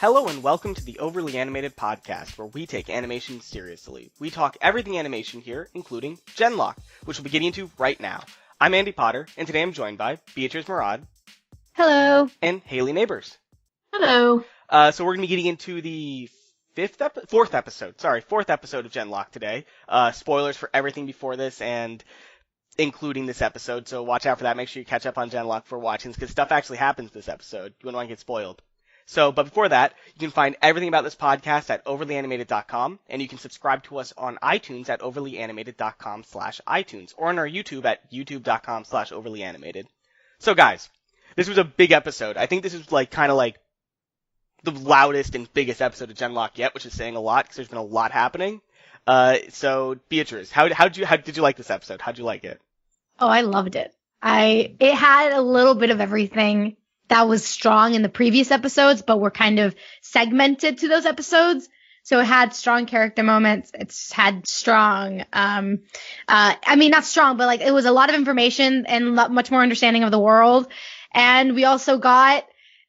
Hello and welcome to the Overly Animated Podcast, where we take animation seriously. We talk everything animation here, including Genlock, which we'll be getting into right now. I'm Andy Potter, and today I'm joined by Beatriz, Mourad. Hello. And Hayley Nabuurs. Hello. So we're going to be getting into the fourth episode of Genlock today. Spoilers for everything before this and including this episode, so watch out for that. Make sure you catch up on Genlock for watching, because stuff actually happens this episode. You wouldn't want to get spoiled. But before that, you can find everything about this podcast at overlyanimated.com, and you can subscribe to us on iTunes at overlyanimated.com/iTunes, or on our YouTube at youtube.com/overlyanimated. So guys, this was a big episode. I think this is kind of the loudest and biggest episode of Genlock yet, which is saying a lot, because there's been a lot happening. So Beatriz, how did you like this episode? How'd you like it? Oh, I loved it. It had a little bit of everything that was strong in the previous episodes, but were kind of segmented to those episodes. So it had strong character moments. It's had strong, not strong, but it was a lot of information and much more understanding of the world. And we also got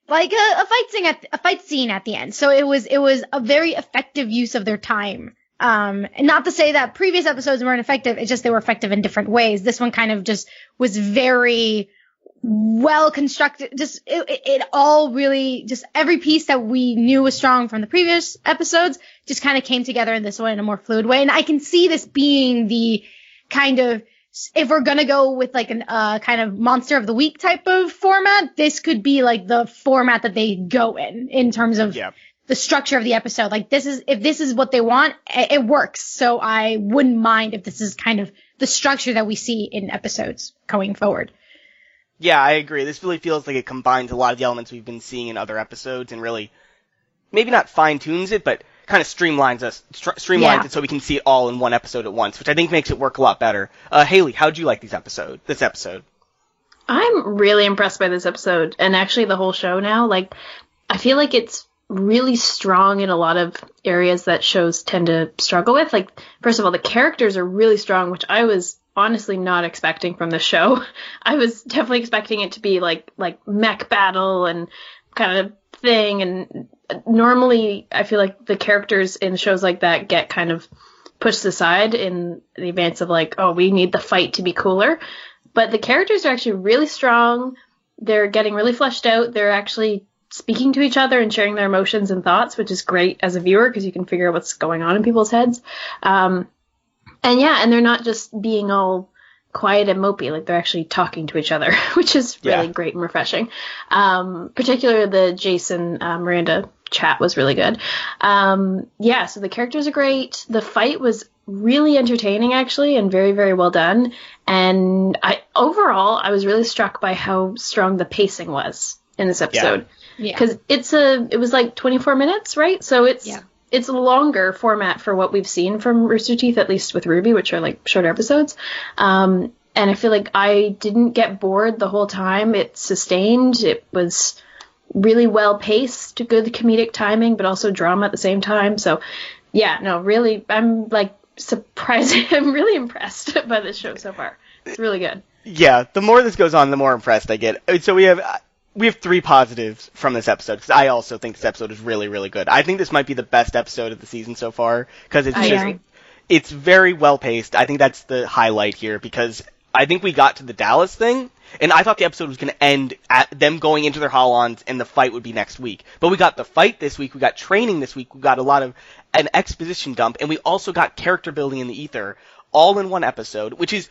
a fight scene at the end. So it was a very effective use of their time. And not to say that previous episodes weren't effective. It's just they were effective in different ways. This one kind of just was very well constructed. Just it all really, just every piece that we knew was strong from the previous episodes just kind of came together in this one in a more fluid way. And I can see this being the kind of, if we're gonna go with an kind of monster of the week type of format, this could be the format that they go in terms of the structure of the episode. If this is what they want, it works. So I wouldn't mind if this is kind of the structure that we see in episodes going forward. Yeah, I agree. This really feels like it combines a lot of the elements we've been seeing in other episodes and really, maybe not fine-tunes it, but kind of streamlines it so we can see it all in one episode at once, which I think makes it work a lot better. Hayley, how'd you like this episode? I'm really impressed by this episode, and actually the whole show now. I feel like it's really strong in a lot of areas that shows tend to struggle with. First of all, the characters are really strong, which I was honestly not expecting from the show. I was definitely expecting it to be like mech battle and kind of thing, and normally I feel like the characters in shows like that get kind of pushed aside in the advance of we need the fight to be cooler. But the characters are actually really strong. They're getting really fleshed out. They're actually speaking to each other and sharing their emotions and thoughts, which is great as a viewer because you can figure out what's going on in people's heads. And they're not just being all quiet and mopey, they're actually talking to each other, which is really great and refreshing. Particularly the Jason Miranda chat was really good. So the characters are great. The fight was really entertaining, actually, and very, very well done. And overall, I was really struck by how strong the pacing was in this episode. Because it was 24 minutes, right? So it's a longer format for what we've seen from Rooster Teeth, at least with Ruby, which are shorter episodes. And I feel like I didn't get bored the whole time. It sustained. It was really well paced, good comedic timing, but also drama at the same time. So really, I'm surprised. I'm really impressed by this show so far. It's really good. Yeah, the more this goes on, the more impressed I get. So we have three positives from this episode, because I also think this episode is really, really good. I think this might be the best episode of the season so far, because it's very well paced. I think that's the highlight here, because I think we got to the Dallas thing, and I thought the episode was going to end at them going into their Holons, and the fight would be next week. But we got the fight this week, we got training this week, we got a lot of an exposition dump, and we also got character building in the ether, all in one episode, which is,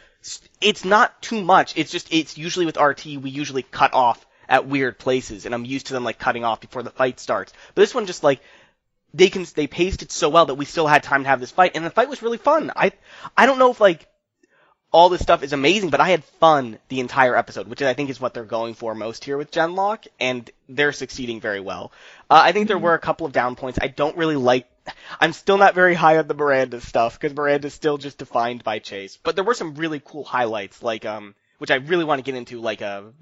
it's not too much. It's usually with RT, we usually cut off at weird places, and I'm used to them cutting off before the fight starts. But this one just they paced it so well that we still had time to have this fight, and the fight was really fun. I don't know if all this stuff is amazing, but I had fun the entire episode, which I think is what they're going for most here with Genlock, and they're succeeding very well. I think there were a couple of down points. I don't really I'm still not very high on the Miranda stuff, because Miranda's still just defined by Chase. But there were some really cool highlights, which I really want to get into,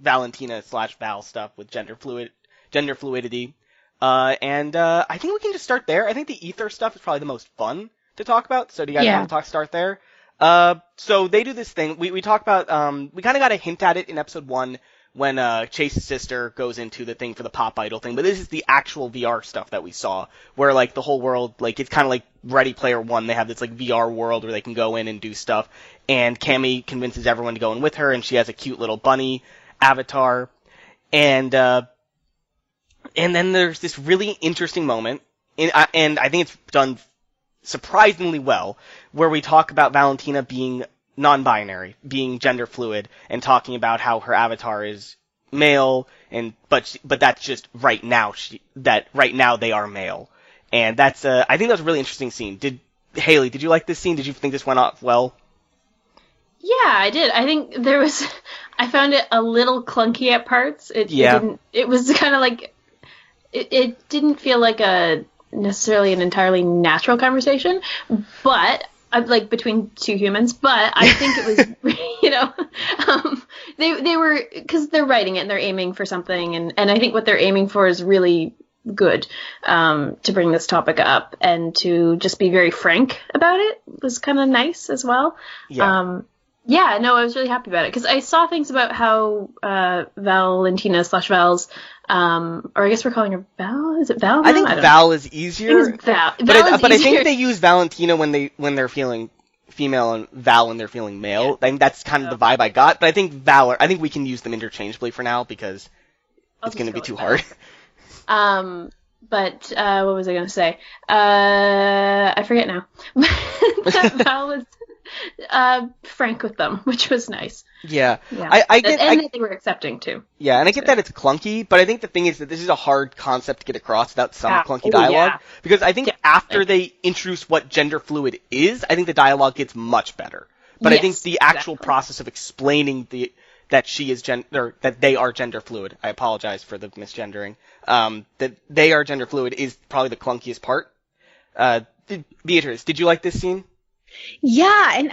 Valentina/Val stuff with gender fluidity. And I think we can just start there. I think the ether stuff is probably the most fun to talk about. So do you guys want to start there? So they do this thing. We talk about, we kind of got a hint at it in episode 1 when Chase's sister goes into the thing for the pop idol thing, but this is the actual VR stuff that we saw, where like the whole world, like it's kind of like Ready Player One. They have this like VR world where they can go in and do stuff, and Cammy convinces everyone to go in with her, and she has a cute little bunny avatar, and then there's this really interesting moment, and I think it's done surprisingly well, where we talk about Valentina being non-binary, being gender fluid, and talking about how her avatar is male, but that's just right now. Right now they are male, and that's I think that was a really interesting scene. Hayley, did you like this scene? Did you think this went off well? Yeah, I did. I think I found it a little clunky at parts. It was kind of like, it didn't feel like necessarily an entirely natural conversation, but like between two humans, but I think it was, they were, because they're writing it and they're aiming for something, and I think what they're aiming for is really good, to bring this topic up and to just be very frank about it was kind of nice as well. Yeah. No, I was really happy about it, because I saw things about how Valentina / Val's, or I guess we're calling her Val. Is it Val now? I think Val is easier. I think it's Val. But I think they use Valentina when they're feeling female and Val when they're feeling male. Yeah. I think that's kind of the vibe I got. But I think we can use them interchangeably for now, because it's going to be too hard. But what was I going to say? I forget now. Val was frank with them, which was nice. Yeah. I get they were accepting too. Yeah, and I get that it's clunky, but I think the thing is that this is a hard concept to get across without some clunky dialogue. Yeah. Because I think after they introduce what gender fluid is, I think the dialogue gets much better. But I think the actual process of explaining that she is that they are gender fluid. I apologize for the misgendering. That they are gender fluid is probably the clunkiest part. Beatriz, did you like this scene? Yeah, and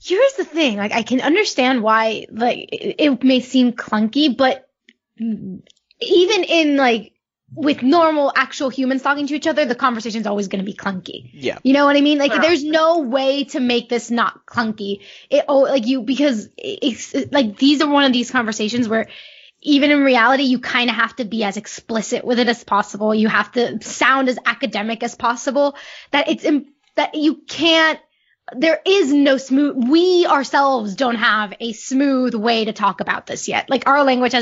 here's the thing, like, I can understand why, like, it may seem clunky, but even in, like, with normal, actual humans talking to each other, the conversation's always going to be clunky. Yeah. You know what I mean? Like, there's no way to make this not clunky. Because it's, like, these are one of these conversations where even in reality, you kind of have to be as explicit with it as possible. You have to sound as academic as possible, that you can't, there is no smooth, we ourselves don't have a smooth way to talk about this yet. Like, our language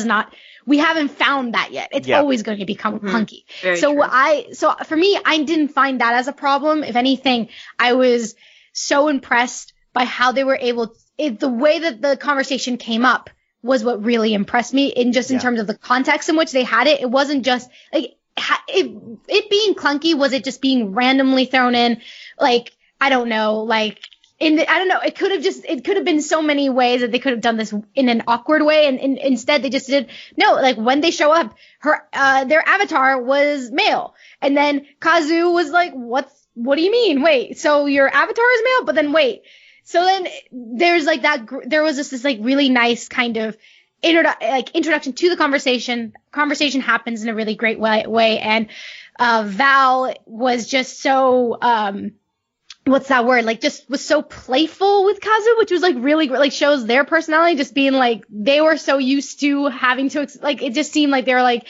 we haven't found that yet. It's always going to become clunky. So for me, I didn't find that as a problem. If anything, I was so impressed by how they were the way that the conversation came up was what really impressed me in terms of the context in which they had it. It wasn't just like, it being clunky, was it just being randomly thrown in? Like, I don't know, like, I don't know, it could have been so many ways that they could have done this in an awkward way, and instead they just did, no, like, when they show up, their avatar was male, and then Kazu was like, what do you mean? Wait, so your avatar is male, but then wait. So then there's like there was this like really nice kind of introduction to the conversation. Conversation happens in a really great way, and Val was just so what's that word? Like, just was so playful with Kazu, which was like really like shows their personality, just being like, they were so used to having to like, it just seemed like they were like,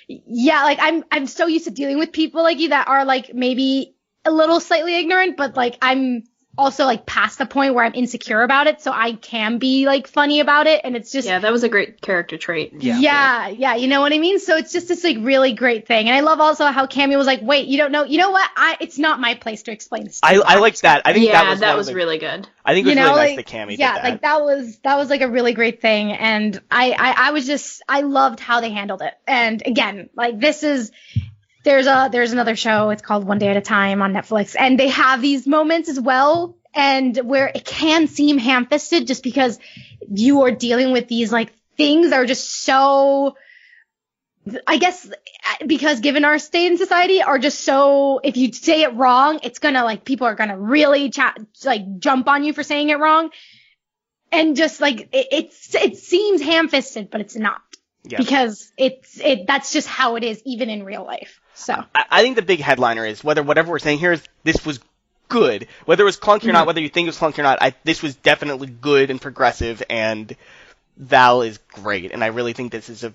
yeah, like I'm so used to dealing with people like you that are like maybe a little slightly ignorant, but like I'm also like past the point where I'm insecure about it, so I can be like funny about it, and it's just, yeah, that was a great character trait. Yeah, you know what I mean? So it's just this like really great thing, and I love also how Cammy was like, wait, you don't know, you know what? It's not my place to explain this. I liked that. I think that was really good. I think it was really nice that Cammy did that. Like that was like a really great thing, and I loved how they handled it. And again, like there's another show, it's called One Day at a Time on Netflix, and they have these moments as well, and where it can seem ham-fisted just because you are dealing with these like things that are just so, I guess, because given our state in society, are just so, if you say it wrong, it's gonna like, people are gonna really jump on you for saying it wrong, and just like it seems ham-fisted, but it's not. Yeah. Because that's just how it is, even in real life. So I think the big headliner is whatever we're saying here is this was good. Whether it was clunky or not, whether you think it was clunky or not, this was definitely good and progressive, and Val is great, and I really think this is a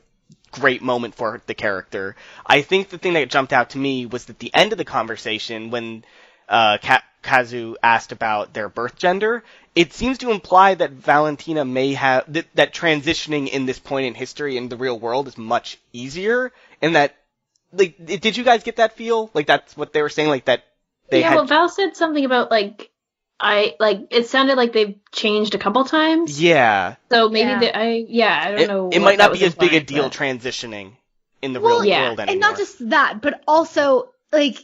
great moment for the character. I think the thing that jumped out to me was at the end of the conversation when Kazu asked about their birth gender. It seems to imply that Valentina may have that transitioning in this point in history in the real world is much easier, and that, like, did you guys get that feel? Like, that's what they were saying, like, that they had... well, Val said something about, it sounded like they've changed a couple times. Yeah. So maybe I don't know. It might not be as big a deal transitioning in the real world anymore. And not just that, but also, like,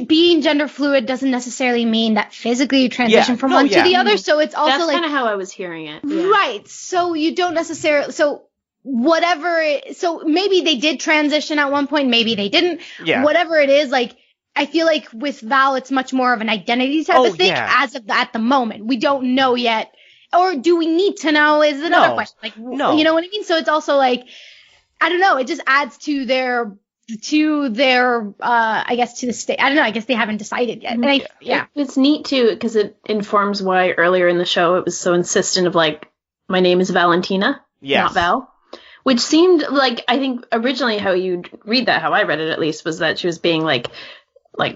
being gender fluid doesn't necessarily mean that physically you transition from one to the other. So it's also that's kind of how I was hearing it. Yeah. Right. So you don't necessarily, so maybe they did transition at one point, maybe they didn't. Yeah. Whatever it is, like, I feel like with Val, it's much more of an identity type of thing as of at the moment. We don't know yet. Or do we need to know is another question. Like, no. You know what I mean? So it's also like, I don't know, it just adds to their I guess to the state. I don't know, I guess they haven't decided yet. And it's neat too, because it informs why earlier in the show it was so insistent of, like, my name is Valentina, not Val. Which seemed like, I think originally how you'd read that, how I read it at least, was that she was being like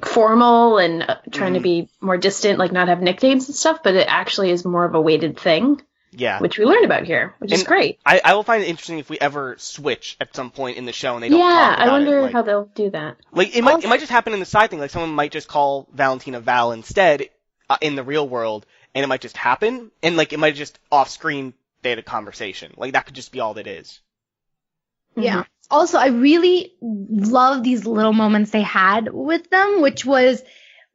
formal and trying to be more distant, like not have nicknames and stuff, but it actually is more of a weighted thing. Yeah. Which we learned about here, which is great. I will find it interesting if we ever switch at some point in the show and they don't talk about it. Yeah, I wonder how they'll do that. Like, it might just happen in the side thing, like someone might just call Valentina Val instead in the real world, and it might just happen, and, like, it might just off-screen they had a conversation. Like, that could just be all that is. Yeah. Also, I really love these little moments they had with them, which was,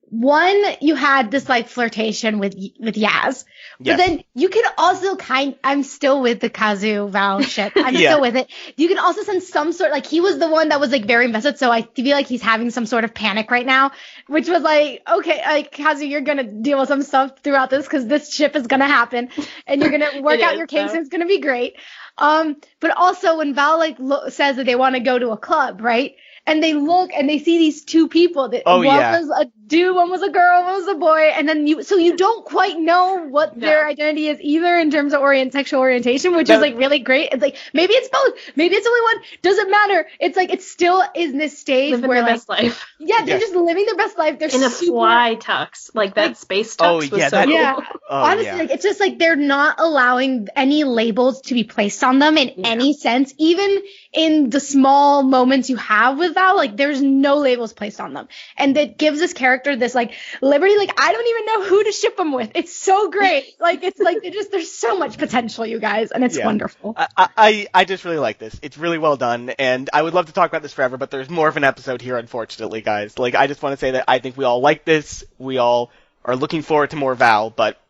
one, you had this, like, flirtation with Yaz. But then you can also I'm still with the Kazu Val shit. I'm still with it. You can also sense some sort, like, he was the one that was, like, very invested, so I feel like he's having some sort of panic right now, which was like, okay, like, Kazu, you're gonna deal with some stuff throughout this, because this ship is gonna happen, and you're gonna work out your kinks, and it's gonna be great. But also when Val, like, says that they want to go to a club, right? And they look and they see these two people. That one was a dude, one was a girl, one was a boy. And then you don't quite know what their identity is either in terms of sexual orientation, which is, like, really great. It's like, maybe it's both. Maybe it's only one. Doesn't matter. It's like, it still is in this stage living where, their like, best life. Yeah, they're just living their best life. They're in a fly tux. Like, that space tux was so cool. Honestly, like, it's just like they're not allowing any labels to be placed on them in any sense. Even in the small moments you have with Val, like, there's no labels placed on them. And it gives this character this, like, liberty. Like, I don't even know who to ship them with. It's so great. Like, it's like, there's so much potential, you guys, and it's wonderful. I just really like this. It's really well done, and I would love to talk about this forever, but there's more of an episode here, unfortunately, guys. Like, I just want to say that I think we all like this. We all are looking forward to more Val, but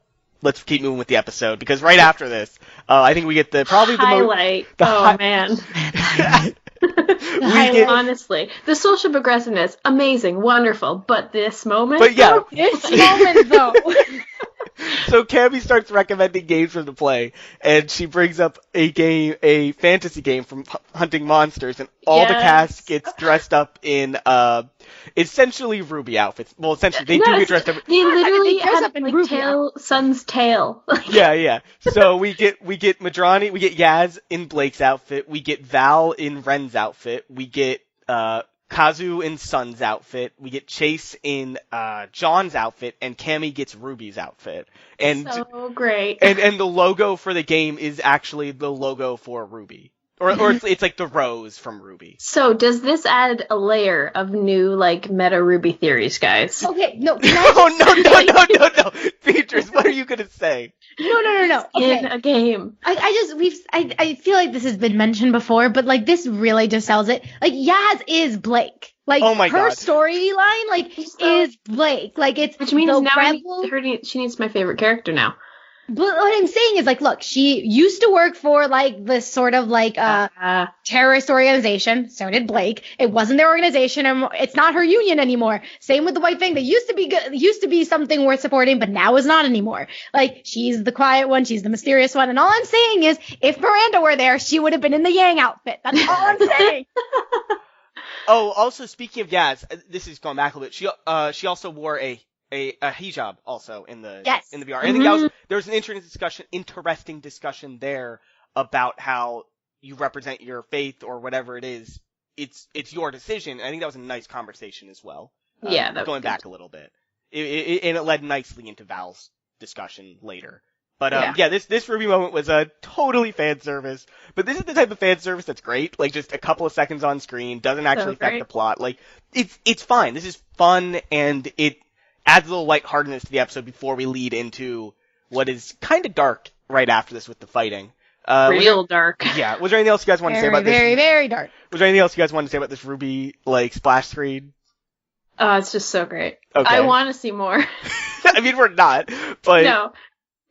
let's keep moving with the episode, because right after this, I think we get the highlight. Man. Honestly, the social progressiveness, amazing, wonderful, but this moment, though. So Cammy starts recommending games for them to play, and she brings up a fantasy game from Hunting Monsters, and all the cast gets dressed up in essentially Ruby outfits. Well, essentially they do get dressed up. They literally dress up in like Ruby Sun's tail. Yeah. So we get Madrani, we get Yaz in Blake's outfit, we get Val in Ren's outfit, we get Kazu in Sun's outfit, we get Chase in John's outfit, and Cammy gets Ruby's outfit. And so great. And the logo for the game is actually the logo for Ruby. Or it's like the rose from Ruby. So does this add a layer of new, like, meta Ruby theories, guys? Okay, no. No. Beatriz, what are you gonna say? No. Okay. In a game. I feel like this has been mentioned before, but, like, this really just sells it. Like, Yaz is Blake. Like, her storyline, like, is Blake. Like, it's which means now she needs my favorite character now. But what I'm saying is, like, look, she used to work for, like, this sort of, like, terrorist organization. So did Blake. It wasn't their organization, and it's not her union anymore. Same with the White Fang. They used to be good, used to be something worth supporting, but now is not anymore. Like, she's the quiet one, she's the mysterious one, and all I'm saying is, if Miranda were there, she would have been in the Yang outfit. That's all I'm saying. Oh, also, speaking of Yaz, this is going back a little bit. She also wore a hijab also in the VR. I think there was an interesting discussion there about how you represent your faith or whatever it is, it's your decision. I think that was a nice conversation as well. Yeah, that was going good. back a little bit. And it led nicely into Val's discussion later. But this Ruby moment was a totally fan service. But this is the type of fan service that's great. Like, just a couple of seconds on screen, doesn't actually affect the plot. Like, it's fine. This is fun, and it adds a little lightheartedness to the episode before we lead into what is kind of dark right after this with the fighting. Real dark. Yeah. Was there anything else you guys wanted to say about this? Very, very dark. Was there anything else you guys wanted to say about this Ruby, like, splash screen? Oh, it's just so great. Okay. I want to see more. I mean, we're not, but... No.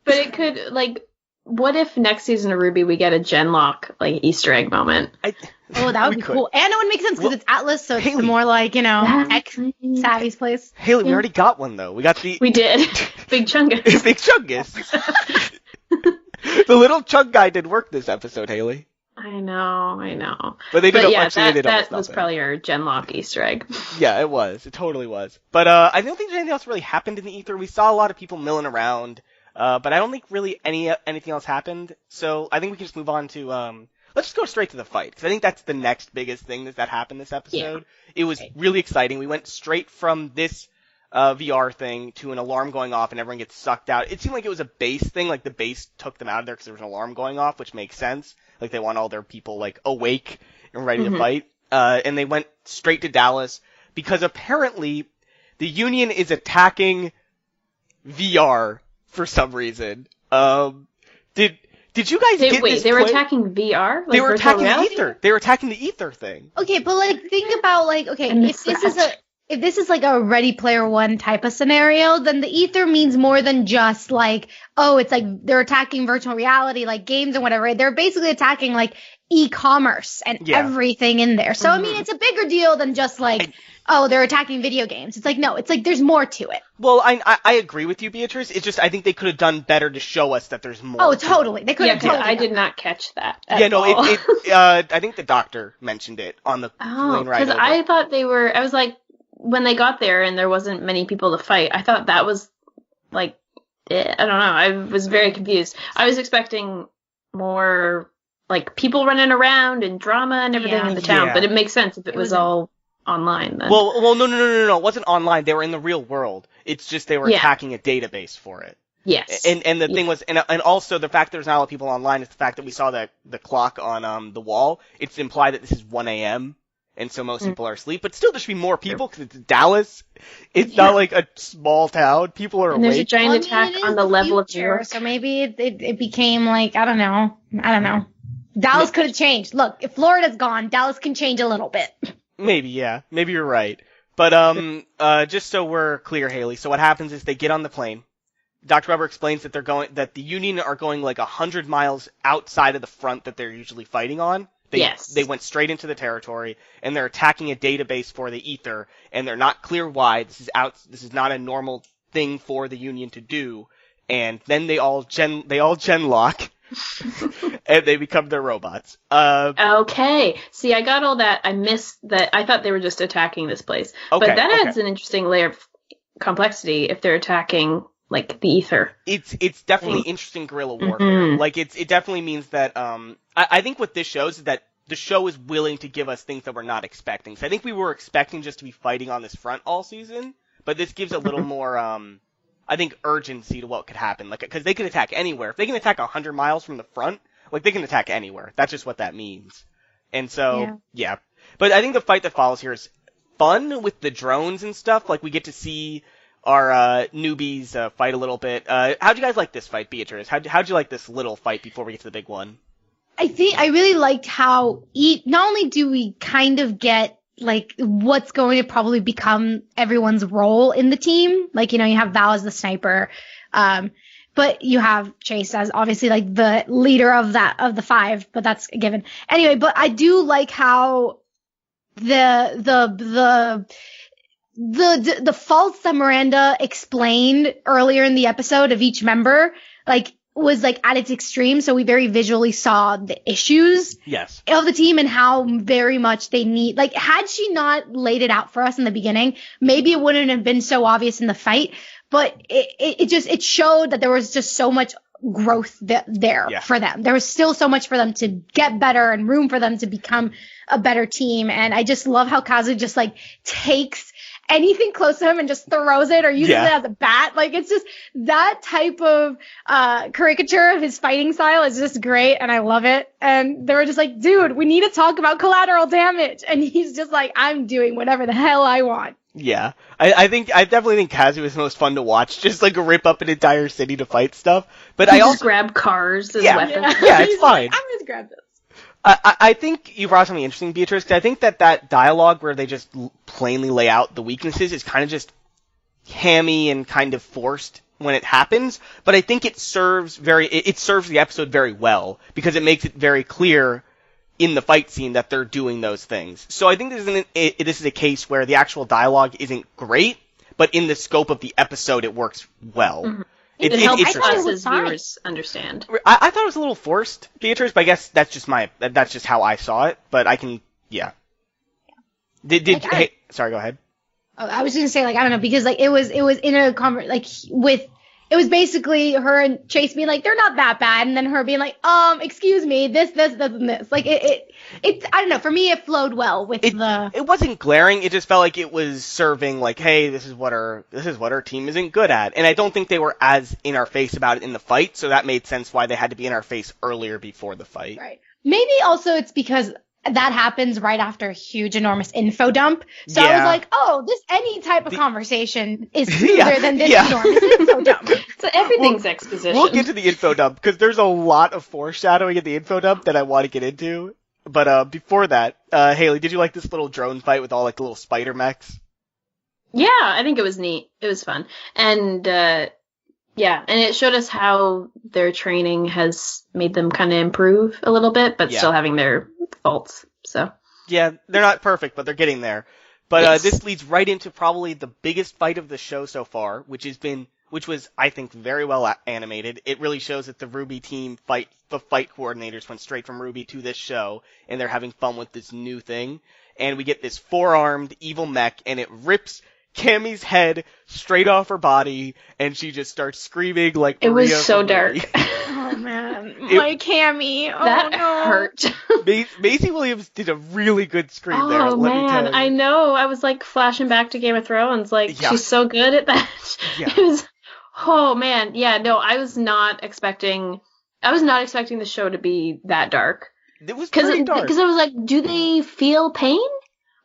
But it could, like, what if next season of Ruby we get a Genlock, like, Easter egg moment? That would be cool. And it would make sense because it's Atlas, so it's Hayley, more like, Savvy's place. Hayley, we already got one, though. We did. Big Chungus. Big Chungus. The little chunk guy did work this episode, Hayley. I know. But they did that was probably our Genlock Easter egg. Yeah, it was. It totally was. But I don't think anything else really happened in the ether. We saw a lot of people milling around, but I don't think really anything else happened. So I think we can just move on to let's just go straight to the fight, because I think that's the next biggest thing that happened this episode. Yeah. It was really exciting. We went straight from this VR thing to an alarm going off and everyone gets sucked out. It seemed like it was a base thing, like the base took them out of there because there was an alarm going off, which makes sense. Like they want all their people like awake and ready to fight. And they went straight to Dallas because apparently the Union is attacking VR for some reason. Did you guys get this? They were attacking VR? Like they were attacking the ether. They were attacking the ether thing. Okay, but like think about like if this is like a Ready Player One type of scenario, then the ether means more than just like, oh, it's like they're attacking virtual reality, like games and whatever. They're basically attacking like e-commerce and everything in there. So I mean, it's a bigger deal than just like, oh, they're attacking video games. It's like, no, it's like there's more to it. Well, I agree with you, Beatriz. It's just I think they could have done better to show us that there's more. Oh, totally. They could have totally. I did not catch that. I think the doctor mentioned it on the plane ride over. Because I thought I was like, when they got there and there wasn't many people to fight, I thought that was like, I don't know. I was very confused. I was expecting more like people running around and drama and everything in the town, but it makes sense if it was all online then. Well, no. It wasn't online. They were in the real world. It's just they were attacking a database for it. Yes. And the thing was, and also the fact there's not a lot of people online is the fact that we saw the clock on the wall. It's implied that this is 1 a.m. and so most people are asleep. But still, there should be more people because it's Dallas. It's not like a small town. People are awake. There's a giant attack on the level of New York. So maybe it became like, I don't know. Dallas could have changed. Look, if Florida's gone, Dallas can change a little bit. Maybe, yeah. Maybe you're right. But just so we're clear, Hayley, so what happens is they get on the plane. Dr. Weber explains that that the Union are going like 100 miles outside of the front that they're usually fighting on. They went straight into the territory, and they're attacking a database for the ether, and they're not clear why. This is not a normal thing for the Union to do. And then they all genlock. And they become their robots. Okay. See, I got all that. I missed that. I thought they were just attacking this place. Okay, but that adds an interesting layer of complexity if they're attacking, like, the ether. It's definitely interesting guerrilla warfare. Like, it definitely means that, I think what this shows is that the show is willing to give us things that we're not expecting. So I think we were expecting just to be fighting on this front all season, but this gives a little more, I think, urgency to what could happen. Like, because they can attack anywhere. If they can attack 100 miles from the front, like, they can attack anywhere. That's just what that means. And so, yeah. But I think the fight that follows here is fun with the drones and stuff. Like, we get to see our newbies fight a little bit. How'd you guys like this fight, Beatriz? How'd you like this little fight before we get to the big one? I think I really liked how not only do we kind of get like what's going to probably become everyone's role in the team. Like, you have Val as the sniper. But you have Chase as obviously like the leader of the five, but that's a given. Anyway, but I do like how the faults that Miranda explained earlier in the episode of each member, like, was like at its extreme. So we very visually saw the issues of the team and how very much they need, like, had she not laid it out for us in the beginning, maybe it wouldn't have been so obvious in the fight, but it showed that there was just so much growth there for them. There was still so much for them to get better and room for them to become a better team. And I just love how Kazu just like takes anything close to him and just throws it or uses it as a bat. Like, it's just that type of caricature of his fighting style is just great, and I love it. And they were just like, dude, we need to talk about collateral damage. And he's just like, I'm doing whatever the hell I want. Yeah. I definitely think Kazu is the most fun to watch, just like rip up an entire city to fight stuff. But I also grab cars as weapons. Yeah, it's fine. Like, I'm gonna grab this. I think you brought something interesting, Beatriz, because I think that dialogue where they just plainly lay out the weaknesses is kind of just hammy and kind of forced when it happens, but I think it serves the episode very well, because it makes it very clear in the fight scene that they're doing those things. So I think this is a case where the actual dialogue isn't great, but in the scope of the episode it works well. Mm-hmm. It helps us as viewers understand. I thought it was a little forced, Beatriz, but I guess that's just how I saw it. But I can, yeah. Sorry, go ahead. I was gonna say, like, I don't know, because like it was in a it was basically her and Chase being like, they're not that bad, and then her being like, excuse me, this, and this. Like, it I don't know, for me it flowed well with It wasn't glaring, it just felt like it was serving, like, hey, this is what our team isn't good at. And I don't think they were as in our face about it in the fight, so that made sense why they had to be in our face earlier before the fight. Right. Maybe also it's because that happens right after a huge, enormous info dump. So I was like, any type of conversation is smoother than this enormous info dump. So everything's exposition. We'll get to the info dump, because there's a lot of foreshadowing in the info dump that I want to get into. But before that, Hayley, did you like this little drone fight with all like the little spider mechs? Yeah, I think it was neat. It was fun. And and it showed us how their training has made them kind of improve a little bit, but still having their faults. So yeah, they're not perfect, but they're getting there. But this leads right into probably the biggest fight of the show so far, which was, I think, very well animated. It really shows that the RWBY team the fight coordinators went straight from RWBY to this show, and they're having fun with this new thing. And we get this four-armed evil mech, and it rips Cammie's head straight off her body, and she just starts screaming like Maria. It was so dark. Oh man, my Cammie. Oh, that no. hurt. Maisie Williams did a really good scream there. Oh man, I know. I was like flashing back to Game of Thrones. Like she's so good at that. Yeah. It was. Oh man, yeah. No, I was not expecting the show to be that dark. It was pretty dark. Because I was like, do they feel pain?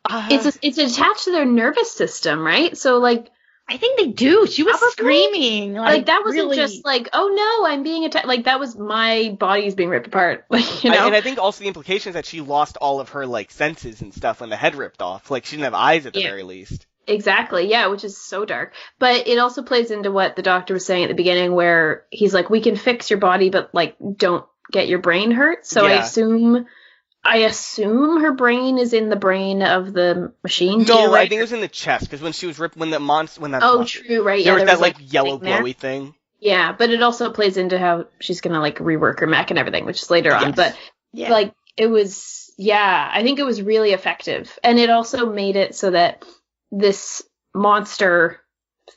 It's attached to their nervous system, right? So like, I think they do. She was screaming. Like that wasn't really just like, oh no, I'm being attacked. Like that was my body's being ripped apart. Like, you know. And I think also the implication is that she lost all of her like senses and stuff when the head ripped off. Like she didn't have eyes at the very least. Exactly, yeah, which is so dark. But it also plays into what the doctor was saying at the beginning, where he's like, we can fix your body, but like, don't get your brain hurt. So I assume her brain is in the brain of the machine. No, I think it was in the chest, because when she was ripped, when that monster. True, right? There was that like yellow glowy thing. Yeah, but it also plays into how she's gonna like rework her mech and everything, which is later on. But like, it was, I think it was really effective, and it also made it so that this monster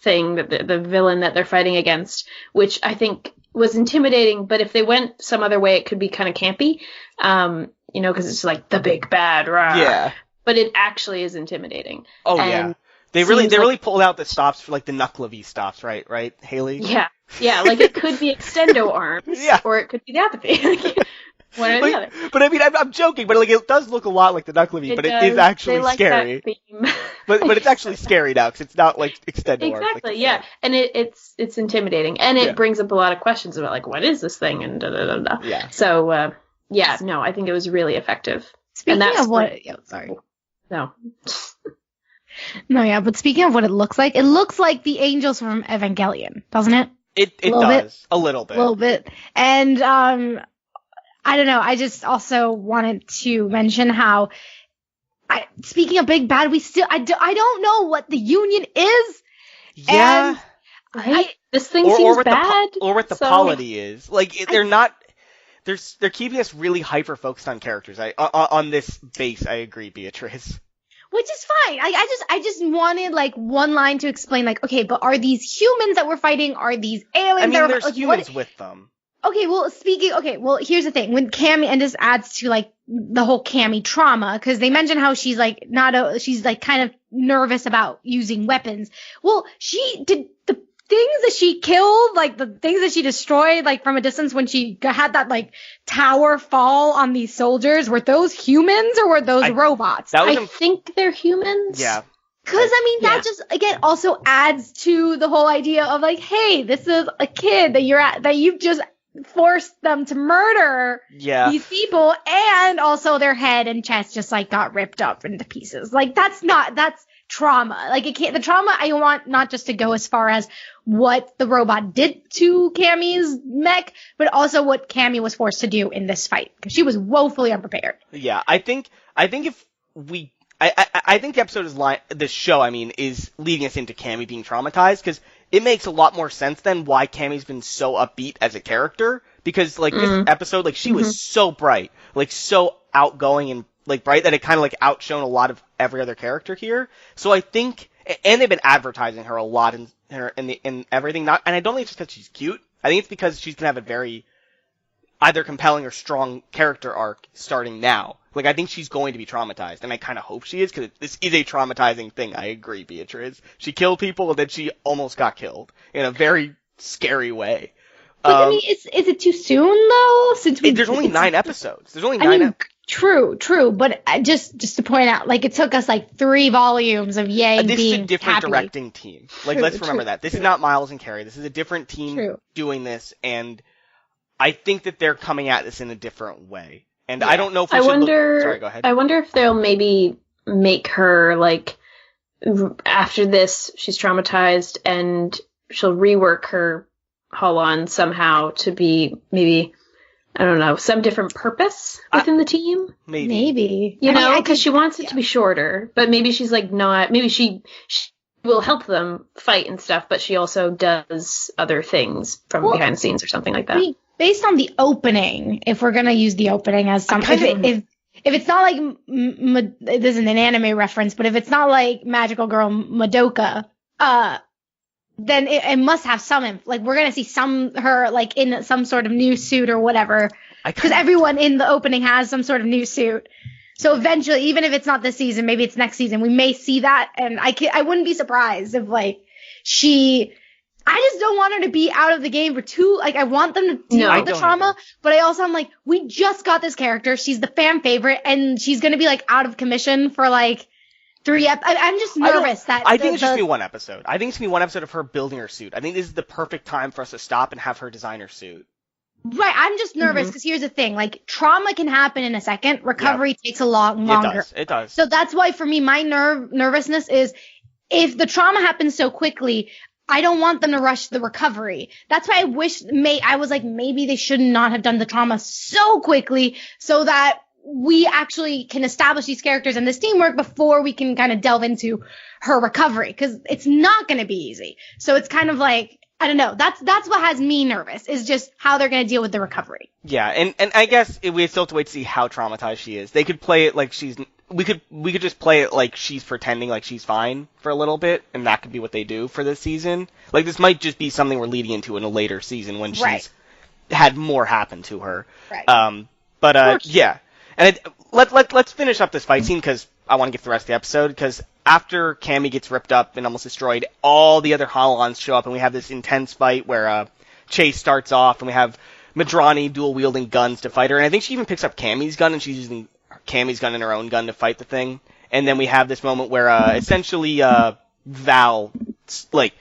thing, that the villain that they're fighting against, which I think was intimidating, but if they went some other way, it could be kind of campy, because it's like the big bad, rah. Yeah. But it actually is intimidating. Oh, and They really pulled out the stops for like the Knuckle-V stops, right, Hayley? Yeah, like it could be extendo arms, or it could be the apathy. One or the other. But I mean, I'm joking, but like it does look a lot like the Knuckle-V, but it is actually scary. but it's actually scary now, because it's not like extendo arms. Exactly, yeah. And it's intimidating, and it brings up a lot of questions about like, what is this thing, and da-da-da-da. Yeah. So, I think it was really effective. Speaking of what... sorry. No. No, but speaking of what it looks like the angels from Evangelion, doesn't it? It does. A little bit. A little bit. And, I don't know. I just also wanted to mention how, speaking of big bad, I don't know what the Union is. Yeah. And this thing seems bad. Or what the polity is. Like, they're not, they're keeping us really hyper-focused on characters. On this base, I agree, Beatriz. Which is fine. I just wanted like one line to explain, like, okay, but are these humans that we're fighting? Are these aliens? I mean, there's humans with them. Okay, well, here's the thing. When Cammy, and this adds to, like, the whole Cammy trauma, because they mention how she's, like, she's, like, kind of nervous about using weapons. Well, she did the things that she killed, like, the things that she destroyed, like, from a distance when she had that, like, tower fall on these soldiers. Were those humans or were those robots? I think they're humans. Yeah. Because, I mean, that just, again, also adds to the whole idea of, like, hey, this is a kid that you've just forced them to murder these people, and also their head and chest just, like, got ripped up into pieces. Like, that's trauma. Like, the trauma I want not just to go as far as what the robot did to Cammy's mech, but also what Cammy was forced to do in this fight, because she was woefully unprepared. Yeah, I think if we... I think the show is leading us into Cammy being traumatized, because it makes a lot more sense then why Cammy's been so upbeat as a character, because, like, this episode, like, she was so bright, like, so outgoing and, like, bright that it kind of, like, outshone a lot of every other character here. So I think, and they've been advertising her a lot in everything, and I don't think it's just because she's cute. I think it's because she's gonna have a very either compelling or strong character arc starting now. Like, I think she's going to be traumatized, and I kind of hope she is, because this is a traumatizing thing. I agree, Beatriz. She killed people, and then she almost got killed in a very scary way. But, I mean, is it too soon, though? There's only 9 episodes. There's only 9 True, but just to point out, like, it took us, like, 3 volumes of Yang this being is a different happy. directing team. Like, let's remember that. This is not Miles and Carrie. This is a different team doing this, and I think that they're coming at this in a different way. And I don't know if we Sorry, go ahead. I wonder if they'll maybe make her, like, after this, she's traumatized, and she'll rework her Holon somehow to be maybe, I don't know, some different purpose within the team. Maybe. You know, because she wants it to be shorter, but maybe she's, like, not, maybe she will help them fight and stuff, but she also does other things from behind the scenes or something like that. Based on the opening, if we're gonna use the opening as some, if it's not like this isn't an anime reference, but if it's not like Magical Girl Madoka, then it must have some, like, we're gonna see her like in some sort of new suit or whatever, because everyone in the opening has some sort of new suit. So eventually, even if it's not this season, maybe it's next season, we may see that, and I wouldn't be surprised if, like, I just don't want her to be out of the game for too, like, I want them to deal with the trauma, but I'm like, we just got this character, she's the fan favorite, and she's gonna be, like, out of commission for, like, 3 episodes. I'm just nervous I think it's just gonna be 1 episode. I think it's gonna be 1 episode of her building her suit. I think this is the perfect time for us to stop and have her design her suit. Right, I'm just nervous, because here's the thing, like, trauma can happen in a second, recovery takes a lot longer. It does. So that's why, for me, my nervousness is, if the trauma happens so quickly, I don't want them to rush the recovery. That's why I was like, maybe they should not have done the trauma so quickly, so that we actually can establish these characters and this teamwork before we can kind of delve into her recovery, because it's not going to be easy. So it's kind of like, I don't know. That's what has me nervous, is just how they're going to deal with the recovery. Yeah, and I guess we still have to wait to see how traumatized she is. They could play it like we could just play it like she's pretending like she's fine for a little bit, and that could be what they do for this season. Like, this might just be something we're leading into in a later season when she's had more happen to her. Right. Yeah. And let's finish up this fight scene, because I want to get to the rest of the episode, because after Cammy gets ripped up and almost destroyed, all the other Holons show up, and we have this intense fight where Chase starts off, and we have Madrani dual-wielding guns to fight her, and I think she even picks up Cammy's gun, and she's using Cammy's gun and her own gun to fight the thing. And then we have this moment where essentially Val, like,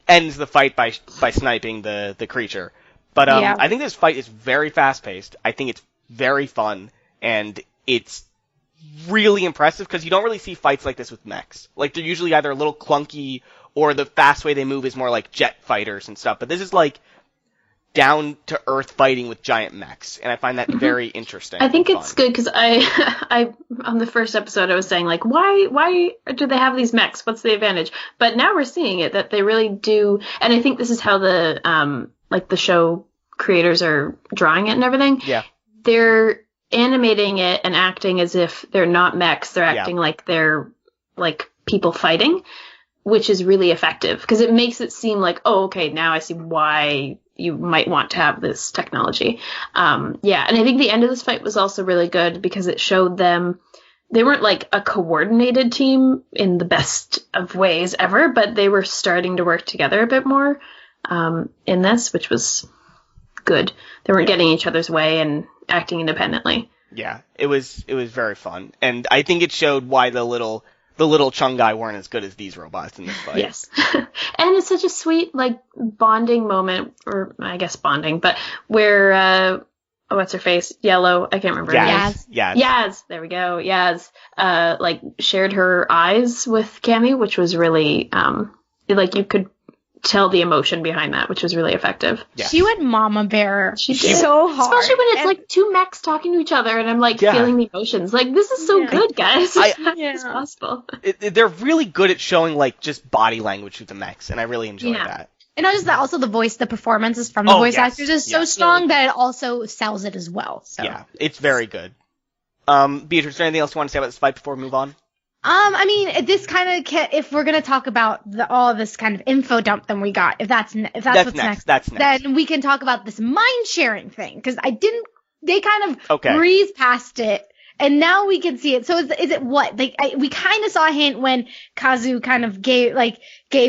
ends the fight by sniping the creature. But I think this fight is very fast-paced. I think it's very fun, and it's really impressive, because you don't really see fights like this with mechs. Like, they're usually either a little clunky, or the fast way they move is more like jet fighters and stuff. But this is like down-to-earth fighting with giant mechs, and I find that very interesting. I think it's good, because I on the first episode I was saying, like, why do they have these mechs? What's the advantage? But now we're seeing it, that they really do, and I think this is how the the show creators are drawing it and everything. Yeah. They're animating it and acting as if they're not mechs. They're acting like they're, like, people fighting, which is really effective, because it makes it seem like, oh, okay, now I see why you might want to have this technology. And I think the end of this fight was also really good because it showed them they weren't like a coordinated team in the best of ways ever, but they were starting to work together a bit more in this, which was good. They weren't getting each other's way and acting independently. Yeah, it was very fun, and I think it showed why the little Chungai weren't as good as these robots in this fight. Yes, and it's such a sweet like bonding moment, or I guess bonding, but where what's her face? Yellow, I can't remember. Yaz. There we go. Yaz, like shared her eyes with Cammy, which was really like you could tell the emotion behind that, which was really effective. Yeah. She went mama bear. She did so hard, especially when it's like two mechs talking to each other, and I'm like feeling the emotions. Like this is so good, guys. It's possible. They're really good at showing like just body language through the mechs, and I really enjoy that. And not just that, also the performances from the voice actors is so strong that it also sells it as well. So. Yeah, it's very good. Beatriz, is there anything else you want to say about this fight before we move on? I mean, this kind of if we're gonna talk about all this kind of info dump that we got, if that's what's next, then we can talk about this mind sharing thing because they kind of breezed past it. And now we can see it. So is it what? Like we kind of saw a hint when Kazu kind of gave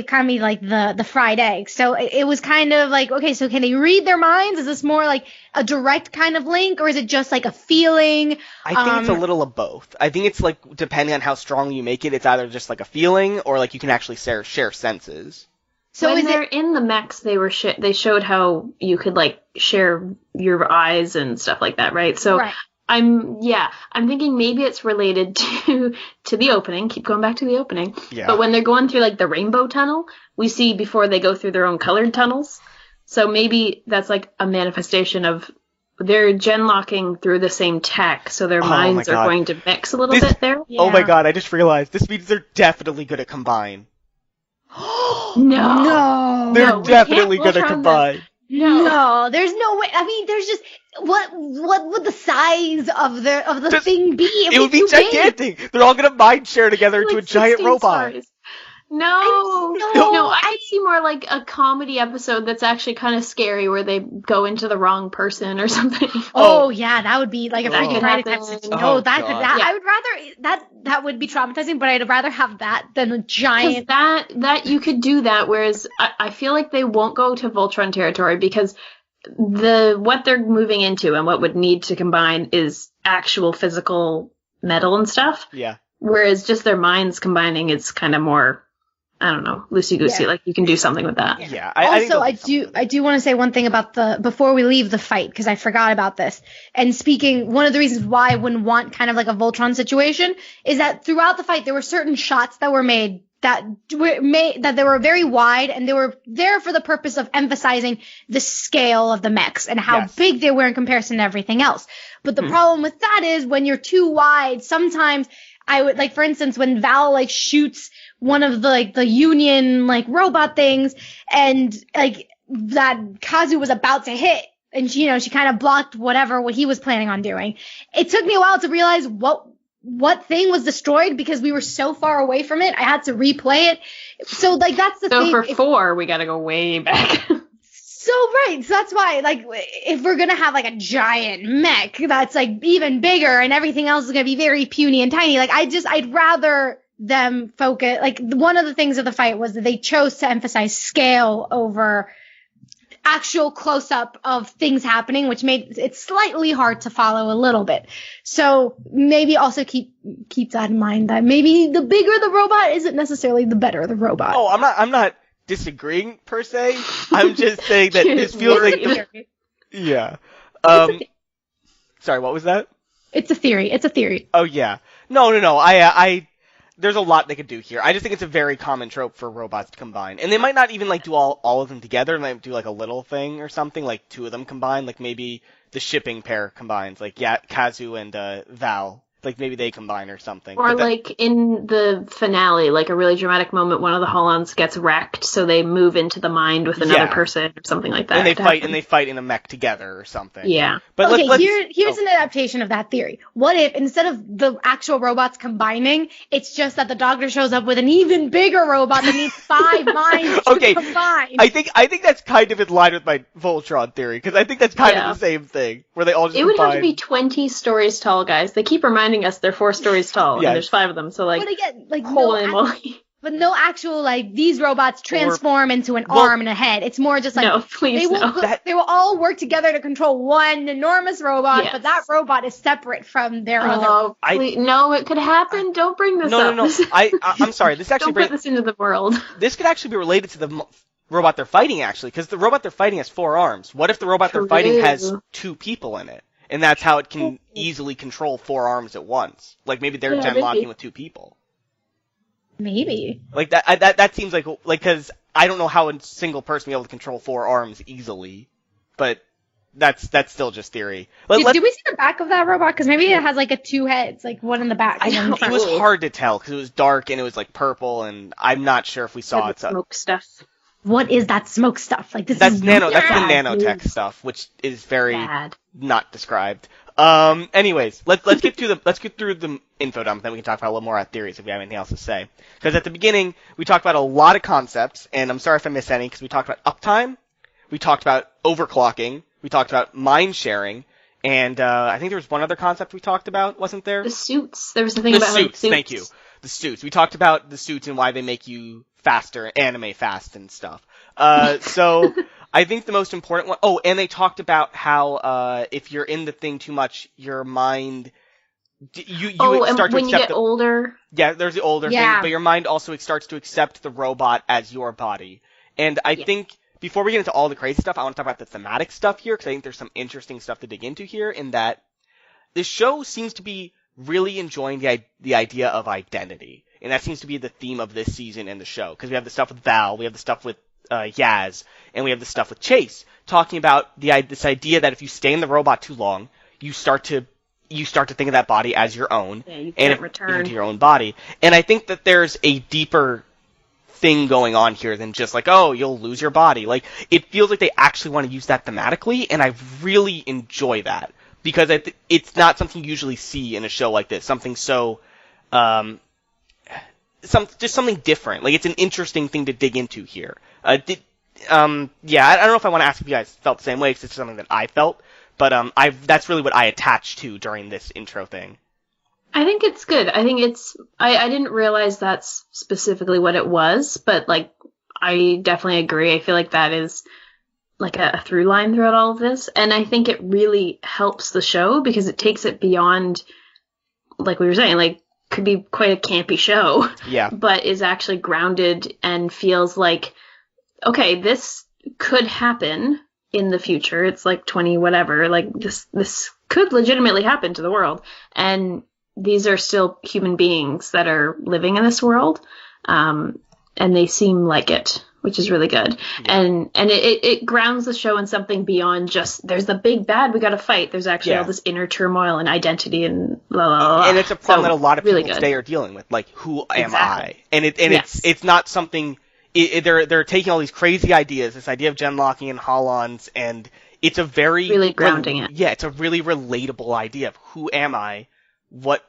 Kami like the fried egg. So it was kind of like, okay, so can they read their minds? Is this more like a direct kind of link, or is it just like a feeling? I think it's a little of both. I think it's like depending on how strong you make it, it's either just like a feeling or like you can actually share senses. So when they're in the mechs, they showed how you could like share your eyes and stuff like that, right? So. Right. I'm thinking maybe it's related to the opening. Keep going back to the opening. Yeah. But when they're going through like the rainbow tunnel, we see before they go through their own colored tunnels. So maybe that's like a manifestation of they're genlocking through the same tech, so their minds are going to mix a little bit there. Yeah. Oh my god, I just realized this means they're definitely good at combine. No. They're definitely good at combine. No, there's no way. I mean, there's just what would the size of the thing be? It would be gigantic. Big. They're all gonna mind share together into a giant robot. Stars. No, I could see more like a comedy episode that's actually kind of scary where they go into the wrong person or something. Oh yeah, that would be like a freaking Friday type situation. No, I would rather that would be traumatizing, but I'd rather have that than a giant. That you could do that, whereas I feel like they won't go to Voltron territory because what they're moving into and what would need to combine is actual physical metal and stuff. Yeah. Whereas just their minds combining is kind of more. I don't know, loosey-goosey, like you can do something with that. Yeah. I do want to say one thing about before we leave the fight, because I forgot about this. And one of the reasons why I wouldn't want kind of like a Voltron situation is that throughout the fight, there were certain shots that were made that they were very wide, and they were there for the purpose of emphasizing the scale of the mechs and how big they were in comparison to everything else. But the problem with that is when you're too wide, sometimes I would, like, for instance, when Val, like, shoots one of the Union, like, robot things, and, like, that Kazu was about to hit, and she kind of blocked what he was planning on doing. It took me a while to realize what thing was destroyed because we were so far away from it. I had to replay it. So, like, that's the thing. So for 4, we gotta go way back. So that's why, like, if we're gonna have like a giant mech that's like even bigger and everything else is gonna be very puny and tiny, like I'd rather them focus. Like, one of the things of the fight was that they chose to emphasize scale over actual close up of things happening, which made it slightly hard to follow a little bit. So maybe also keep that in mind, that maybe the bigger the robot isn't necessarily the better the robot. Oh, I'm not disagreeing per se. I'm just saying that this feels like yeah. Sorry, what was that? It's a theory. Oh yeah. No. I there's a lot they could do here. I just think it's a very common trope for robots to combine. And they might not even like do all of them together. They might do like a little thing or something, like 2 of them combine, like maybe the shipping pair combines, like Kazu and Val. Like, maybe they combine or something. Or, like, in the finale, like, a really dramatic moment, one of the Hollands gets wrecked, so they move into the mind with another person or something like that. And they fight in a mech together or something. Yeah. But here's an adaptation of that theory. What if, instead of the actual robots combining, it's just that the Doctor shows up with an even bigger robot that needs 5 minds to combine? I think that's kind of in line with my Voltron theory, because I think that's kind of the same thing, where they all just would have to be 20 stories tall, guys. They keep reminding us they're 4 stories tall, and there's 5 of them, so, like, but again, like, holy moly. But no actual, like, these robots transform into an arm and a head. It's more just like, they will all work together to control one enormous robot, but that robot is separate from their other. No, it could happen. Don't bring this up. No. I'm sorry. This actually Don't put this into the world. This could actually be related to the robot they're fighting, actually, because the robot they're fighting has 4 arms. What if the robot they're fighting has 2 people in it? And that's how it can easily control 4 arms at once. Like, maybe they're genlocking with 2 people. Maybe. Like, that seems like, because I don't know how a single person will be able to control 4 arms easily, but that's still just theory. Did we see the back of that robot? Because maybe it has, like, 2 heads, like, one in the back. It was hard to tell, because it was dark, and it was, like, purple, and I'm not sure if we saw it. Smoke stuff. What is that smoke stuff? Like, that's the nanotech stuff, which is very not described. Anyways, let's get through the info dump, then we can talk about a little more about theories if we have anything else to say. Because at the beginning, we talked about a lot of concepts, and I'm sorry if I missed any, because we talked about uptime, we talked about overclocking, we talked about mind sharing, and I think there was one other concept we talked about, wasn't there? The suits. There was the thing about suits. Thank you. The suits. We talked about the suits and why they make you faster, anime fast and stuff. So I think the most important one. Oh, and they talked about how if you're in the thing too much, your mind. You start to when accept you get older. Yeah, there's the older thing, but your mind also starts to accept the robot as your body. And I think before we get into all the crazy stuff, I want to talk about the thematic stuff here, because I think there's some interesting stuff to dig into here. In that this show seems to be really enjoying the idea of identity. And that seems to be the theme of this season and the show. Because we have the stuff with Val, we have the stuff with Yaz, and we have the stuff with Chase, talking about this idea that if you stay in the robot too long, you start to think of that body as your own, you can't return into your own body. And I think that there's a deeper thing going on here than just like, oh, you'll lose your body. Like, it feels like they actually want to use that thematically, and I really enjoy that. Because it's not something you usually see in a show like this. Something so, just something different. Like, it's an interesting thing to dig into here. I don't know if I want to ask if you guys felt the same way, because it's something that I felt. But that's really what I attached to during this intro thing. I think it's good. I think I didn't realize that's specifically what it was, but, like, I definitely agree. I feel like that is, like, a through line throughout all of this. And I think it really helps the show, because it takes it beyond, like we were saying, like, could be quite a campy show. Yeah. But is actually grounded and feels like, okay, this could happen in the future. It's like 20 whatever. Like, this could legitimately happen to the world. And these are still human beings that are living in this world. And they seem like it, which is really good. Yeah. And it grounds the show in something beyond just, there's the big bad we gotta fight. There's actually all this inner turmoil and identity and blah, blah, blah. And it's a problem that a lot of people today are dealing with. Like, who am I? And it's not something, they're taking all these crazy ideas, this idea of genlocking and Hollands, and it's a very... really grounding it. Yeah, it's a really relatable idea of who am I?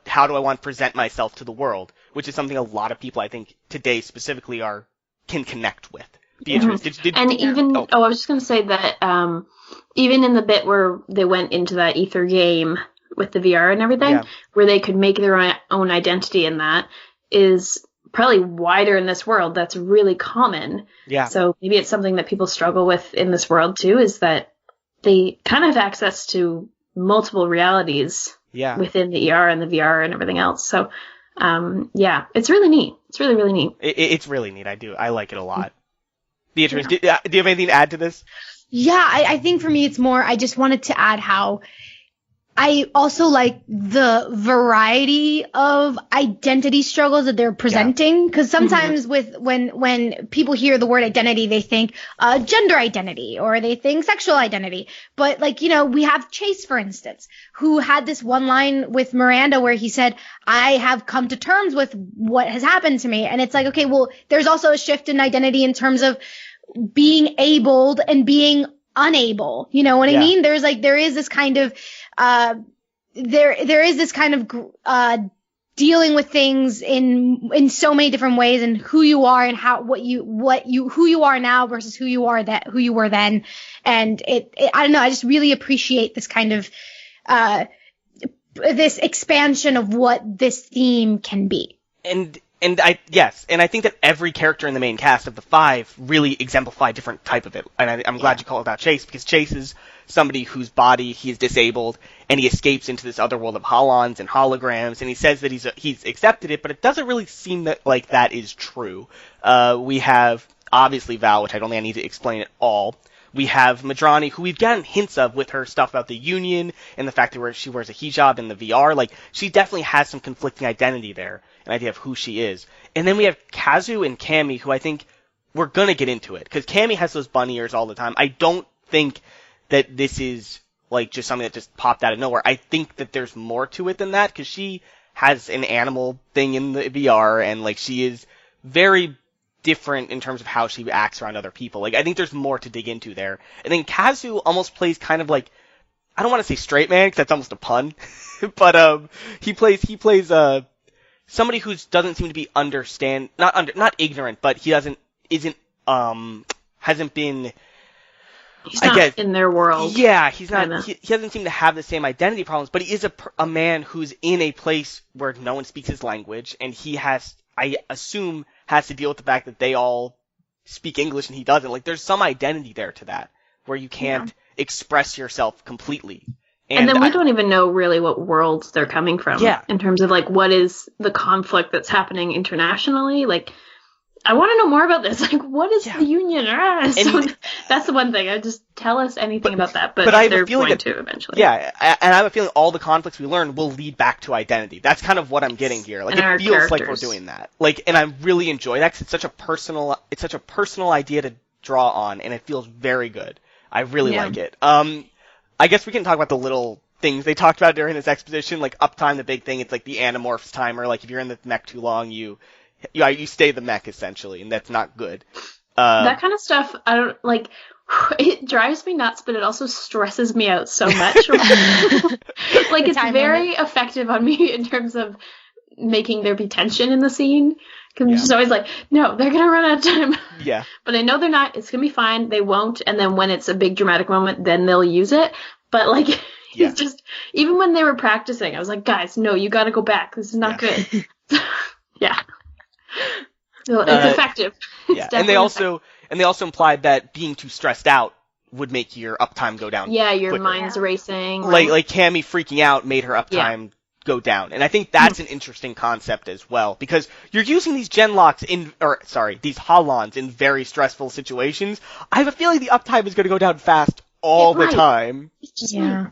How do I want to present myself to the world? Which is something a lot of people, I think, today specifically can connect with. Beatriz, mm-hmm. I was just going to say that even in the bit where they went into that ether game with the VR and everything, where they could make their own identity in that, is probably wider in this world. That's really common. Yeah. So maybe it's something that people struggle with in this world too, is that they kind of have access to multiple realities within the ER and the VR and everything else. So it's really neat. It's really, really neat. It's really neat. I like it a lot. Beatriz, do you have anything to add to this? Yeah, I think for me it's more, I just wanted to add how I also like the variety of identity struggles that they're presenting, because sometimes with when people hear the word identity, they think gender identity or they think sexual identity. But like, you know, we have Chase, for instance, who had this one line with Miranda where he said, I have come to terms with what has happened to me. And it's like, okay, well, there's also a shift in identity in terms of being abled and being unable. You know what I mean? There is this kind of there is this kind of dealing with things in so many different ways, and who you are and who you are now versus who you were then. And I don't know, I just really appreciate this kind of this expansion of what this theme can be. And I think that every character in the main cast of the 5 really exemplify a different type of it. And I'm glad you called out Chase, because Chase is somebody whose body he's disabled, and he escapes into this other world of holons and holograms, and he says that he's accepted it, but it doesn't really seem like that is true. We have, obviously, Val, which I don't think I need to explain at all. We have Madrani, who we've gotten hints of with her stuff about the Union and the fact that she wears a hijab in the VR. Like, she definitely has some conflicting identity there, an idea of who she is. And then we have Kazu and Cammy, who I think we're going to get into it, because Cammy has those bunny ears all the time. I don't think that this is like just something that just popped out of nowhere. I think that there's more to it than that, because she has an animal thing in the VR, and like she is very different in terms of how she acts around other people. Like, I think there's more to dig into there. And then Kazu almost plays kind of like, I don't want to say straight man, because that's almost a pun, but he plays somebody who doesn't seem to be not ignorant, but he hasn't been. He's not in their world. Yeah, he's not. He doesn't seem to have the same identity problems, but he is a man who's in a place where no one speaks his language, and he has, I assume, has to deal with the fact that they all speak English and he doesn't. Like, there's some identity there to that, where you can't express yourself completely. And then we don't even know really what worlds they're coming from. Yeah. In terms of, like, what is the conflict that's happening internationally? Like, I want to know more about this. Like, what is the Union? So that's the one thing. Just tell us anything about that. But they're going to eventually. Yeah, and I have a feeling all the conflicts we learn will lead back to identity. That's kind of what I'm getting here. Like, it feels like we're doing that. Like, and I really enjoy that, because it's such a personal idea to draw on, and it feels very good. I really like it. I guess we can talk about the little things they talked about during this exposition, like Uptime, the big thing. It's like the Animorphs timer. Like, if you're in the mech too long, you stay the mech, essentially, and that's not good. That kind of stuff, I don't like. It drives me nuts, but it also stresses me out so much. Like, it's very effective on me in terms of making there be tension in the scene. Because I'm just always like, no, they're gonna run out of time. Yeah. But I know they're not. It's gonna be fine. They won't. And then when it's a big dramatic moment, then they'll use it. But like, it's just, even when they were practicing, I was like, guys, no, you got to go back. This is not good. Yeah. So it's effective. Yeah, and they also implied that being too stressed out would make your uptime go down. Yeah, your mind's racing. Like Cammy freaking out made her uptime go down, and I think that's an interesting concept as well, because you're using these these holons in very stressful situations. I have a feeling the uptime is going to go down fast all the time. Yeah.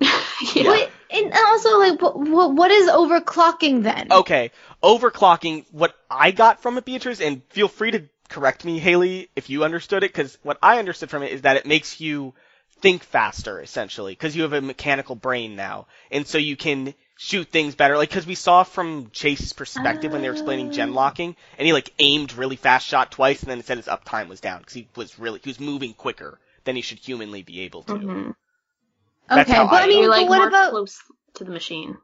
Wait, and also, like, what is overclocking then? Okay, overclocking, what I got from it, Beatriz, and feel free to correct me, Hayley, if you understood it, because what I understood from it is that it makes you think faster, essentially, because you have a mechanical brain now, and so you can shoot things better. Like, because we saw from Chase's perspective when they were explaining gen locking, and he, like, aimed really fast, shot twice, and then it said his uptime was down, because he was moving quicker than he should humanly be able to. Mm-hmm. Okay, but I mean, you're, like, what more about close to the machine?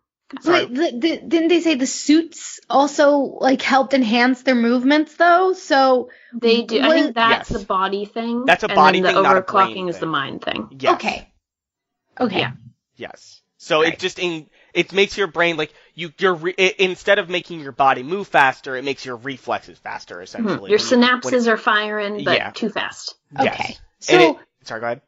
Wait, didn't they say the suits also, like, helped enhance their movements, though? So they do. I think that's the body thing. That's a body thing, not a brain thing. The overclocking is the mind thing. Yes. Okay. Yeah. Yes. So it just it makes your brain, like, instead of making your body move faster, it makes your reflexes faster, essentially. Your synapses are firing, but too fast. Okay. Yes. Sorry, go ahead.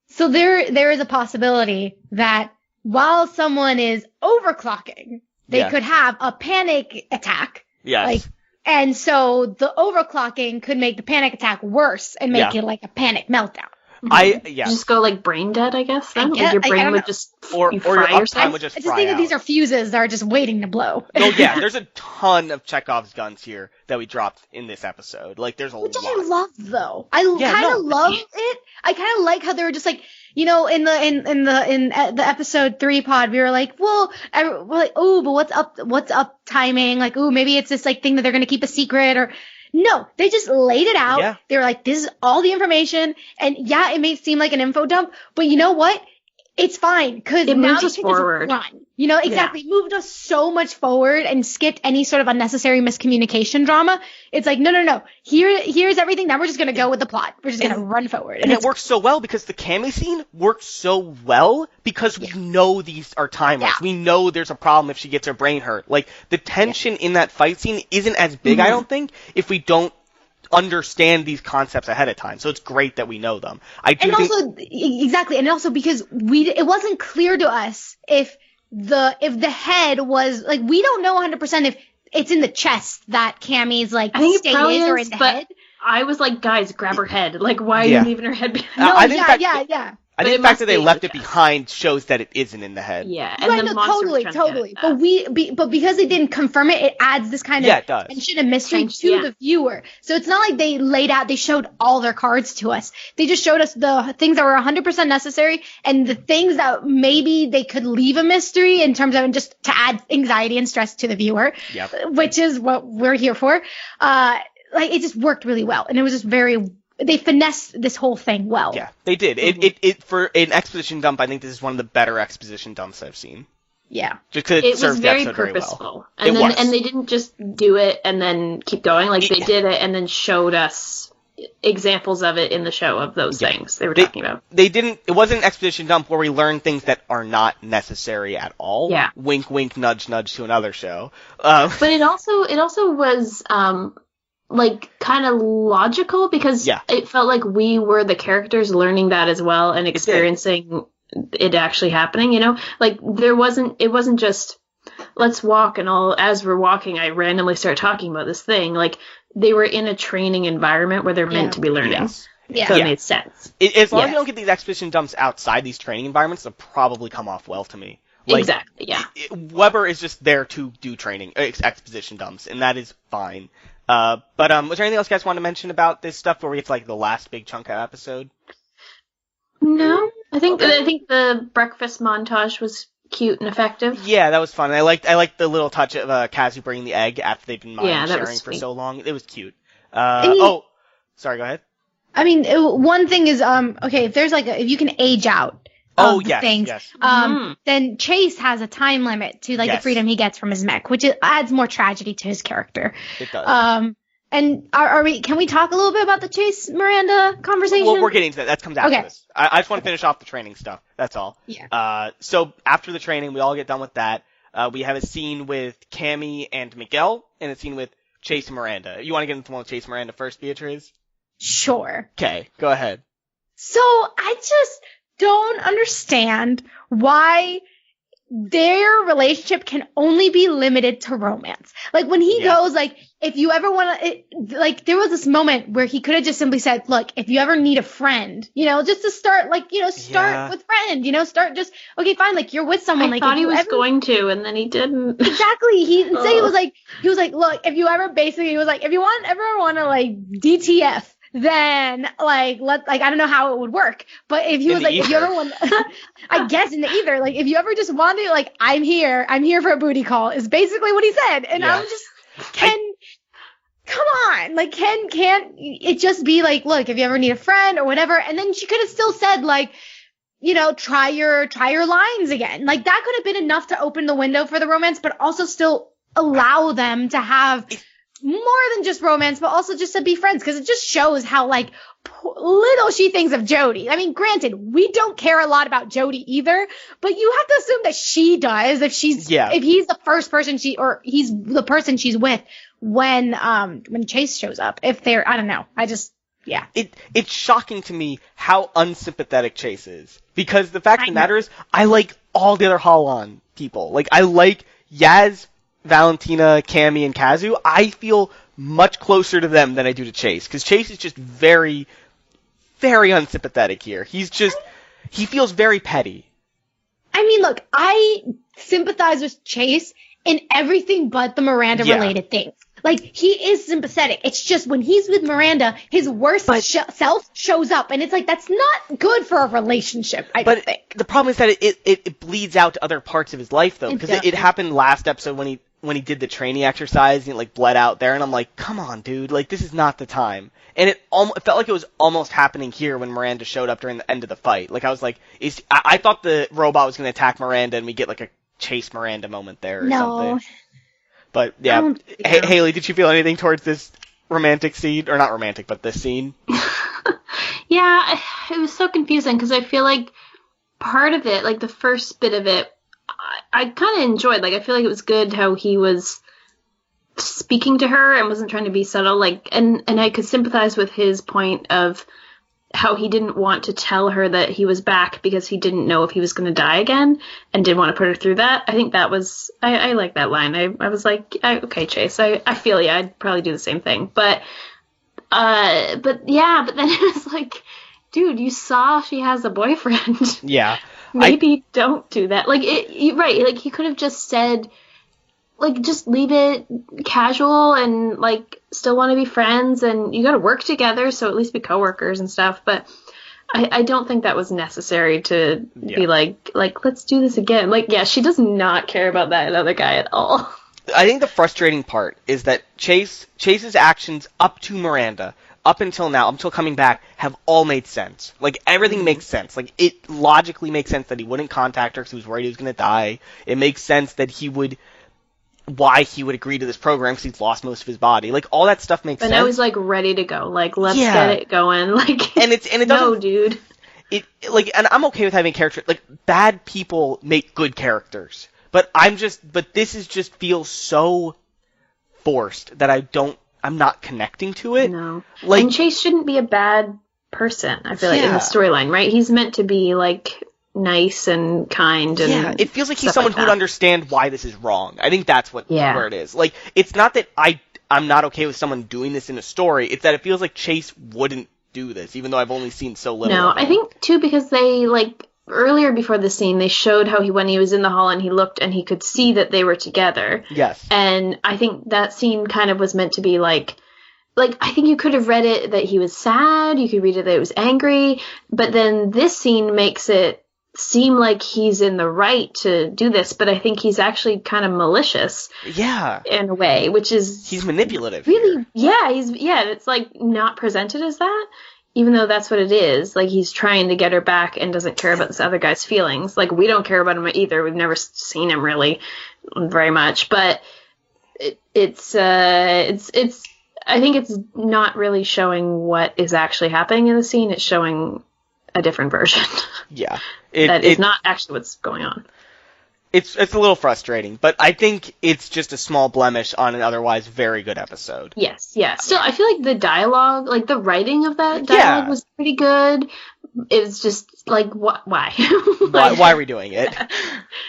So there is a possibility that while someone is overclocking, they could have a panic attack. Yes. And so the overclocking could make the panic attack worse and make it like a panic meltdown. Just go like brain dead, I guess. Then your brain would just or your uptime would just I just fry think out. that these are fuses that are just waiting to blow. Oh yeah, there's a ton of Chekhov's guns here that we dropped in this episode. Like there's a lot. Which I love though. I kind of love it. I kind of like how they were just like, in the episode 3 pod, we were like, well, we're like, oh, but what's up timing? Like, oh, maybe it's this like thing that they're gonna keep a secret or. No, they just laid it out. Yeah. They were like, this is all the information. And yeah, it may seem like an info dump, but you know what? It's fine because it now moves us forward. Run. Exactly. It moved us so much forward and skipped any sort of unnecessary miscommunication drama. It's like, no. Here's everything. Now we're just going to go with the plot. We're just going to run forward. And it works so well because the Cammy scene works so well because we know these are timers. Yeah. We know there's a problem if she gets her brain hurt. Like, the tension in that fight scene isn't as big, I don't think, if we don't understand these concepts ahead of time. So it's great that we know them. Exactly. And also because it wasn't clear to us if the head was like, we don't know 100% if it's in the chest that Cammy's like state is or in the head. I was like, guys, grab her head. Like, why are you leaving her head behind? I think the fact that they left it behind shows that it isn't in the head. Yeah, and totally. But because they didn't confirm it, it adds this kind of tension and mystery to the viewer. So it's not like they showed all their cards to us. They just showed us the things that were 100% necessary and the things that maybe they could leave a mystery in terms of just to add anxiety and stress to the viewer, which is what we're here for. It just worked really well, and it was just they finessed this whole thing well. Yeah, they did. It for an exposition dump, I think this is one of the better exposition dumps I've seen. Yeah. Just because it served the episode very purposeful. And they didn't just do it and then keep going. Like, they did it and then showed us examples of it in the show of those things they were talking about. It wasn't an exposition dump where we learned things that are not necessary at all. Yeah. Wink, wink, nudge, nudge to another show. But it also was, kind of logical because it felt like we were the characters learning that as well and experiencing it actually happening, Like, it wasn't just, let's walk and as we're walking, I randomly start talking about this thing. Like, they were in a training environment where they're meant to be learning. Yes. Yeah. So it made sense. As long as you don't get these exposition dumps outside these training environments, they'll probably come off well to me. Like, exactly, yeah. Weber is just there to do exposition dumps, and that is fine. Was there anything else you guys want to mention about this stuff where it's like the last big chunk of episode? No. I think the breakfast montage was cute and effective. Yeah, that was fun. I liked the little touch of Kazu bringing the egg after they've been mind sharing for so long. It was cute. Sorry, go ahead. I mean, one thing is, if there's if you can age out things, then Chase has a time limit to the freedom he gets from his mech, which adds more tragedy to his character. It does. And can we talk a little bit about the Chase Miranda conversation? Well, we're getting to that. That comes after this. I just want to finish off the training stuff. That's all. Yeah. So after the training, we all get done with that. We have a scene with Cammy and Miguel, and a scene with Chase and Miranda. You want to get into the one with Chase and Miranda first, Beatriz? Sure. Okay, go ahead. So I just don't understand why their relationship can only be limited to romance. Like, when he goes, if you ever want to, there was this moment where he could have just simply said, look, if you ever need a friend, just to start, start with friend, start just, okay, fine, you're with someone. I thought he was going to, and then he didn't. Exactly. He was like, look, if you ever if you ever want to, DTF, then I don't know how it would work, but if he was if you ever want, I guess in the ether, if you ever just want to, I'm here for a booty call is basically what he said. And I'm just, come on, can't it just be look, if you ever need a friend or whatever. And then she could have still said try your lines again. That could have been enough to open the window for the romance, but also still allow them to have more than just romance, but also just to be friends, because it just shows how little she thinks of Jody. I mean, granted, we don't care a lot about Jody either, but you have to assume that she does if he's the first person he's the person she's with when Chase shows up. If they're, I don't know, it's shocking to me how unsympathetic Chase is, because the fact of the matter is, I like all the other Holon people. I like Yaz, Valentina, Cammy, and Kazu. I feel much closer to them than I do to Chase, because Chase is just very very unsympathetic here. He feels very petty. I mean, look, I sympathize with Chase in everything but the Miranda-related things. Like, he is sympathetic. It's just when he's with Miranda, his worst self shows up. And it's like, that's not good for a relationship, I think. The problem is that it bleeds out to other parts of his life, though. Because it happened last episode when he did the training exercise and it, like, bled out there. And I'm like, come on, dude. Like, this is not the time. And it felt like it was almost happening here when Miranda showed up during the end of the fight. Like, I was like, I thought the robot was going to attack Miranda and we get, like, a Chase Miranda moment there or something. But, yeah. Hayley, did you feel anything towards this romantic scene? Or not romantic, but this scene? Yeah, it was so confusing because I feel like part of it, like the first bit of it, I kind of enjoyed. Like, I feel like it was good how he was speaking to her and wasn't trying to be subtle. Like, and I could sympathize with his point of how he didn't want to tell her that he was back because he didn't know if he was going to die again and didn't want to put her through that. I think that was, I like that line. I was like, okay, Chase, I feel you. I'd probably do the same thing. But then it was like, dude, you saw she has a boyfriend. Yeah. Maybe don't do that. Like, right. Like, he could have just said, like, just leave it casual and, like, still want to be friends and you got to work together, so at least be coworkers and stuff. But I don't think that was necessary to be like, let's do this again. Like, yeah, she does not care about that other guy at all. I think the frustrating part is that Chase's actions up to Miranda, up until now, up until coming back, have all made sense. Like, everything makes sense. Like, it logically makes sense that he wouldn't contact her because he was worried he was going to die. It makes sense that why he would agree to this program because he's lost most of his body. Like, all that stuff makes sense. But now he's, like, ready to go. Like, let's get it going. Like, and it doesn't, no, dude. And I'm okay with having characters, like, bad people make good characters. But this just feels so forced that I'm not connecting to it. No. Like, and Chase shouldn't be a bad person, I feel like, in the storyline, right? He's meant to be, like, nice and kind and it feels like he's someone who would understand why this is wrong. I think that's where it is. Like, it's not that I'm not okay with someone doing this in a story, it's that it feels like Chase wouldn't do this, even though I've only seen so little. No, I think too because they, like, earlier before the scene they showed how when he was in the hall and he looked and he could see that they were together. Yes. And I think that scene kind of was meant to be like I think you could have read it that he was sad, you could read it that it was angry, but then this scene makes it seem like he's in the right to do this, but I think he's actually kind of malicious. Yeah. In a way, which is... He's manipulative. Really, yeah, it's like not presented as that, even though that's what it is. Like, he's trying to get her back and doesn't care about this other guy's feelings. Like, we don't care about him either. We've never seen him really very much, but it's I think it's not really showing what is actually happening in the scene. It's showing a different version. Yeah. That is not actually what's going on. It's a little frustrating, but I think it's just a small blemish on an otherwise very good episode. Yes, yeah. Still, I feel like the dialogue, like the writing of that dialogue was pretty good. It was just like, why? Why are we doing it?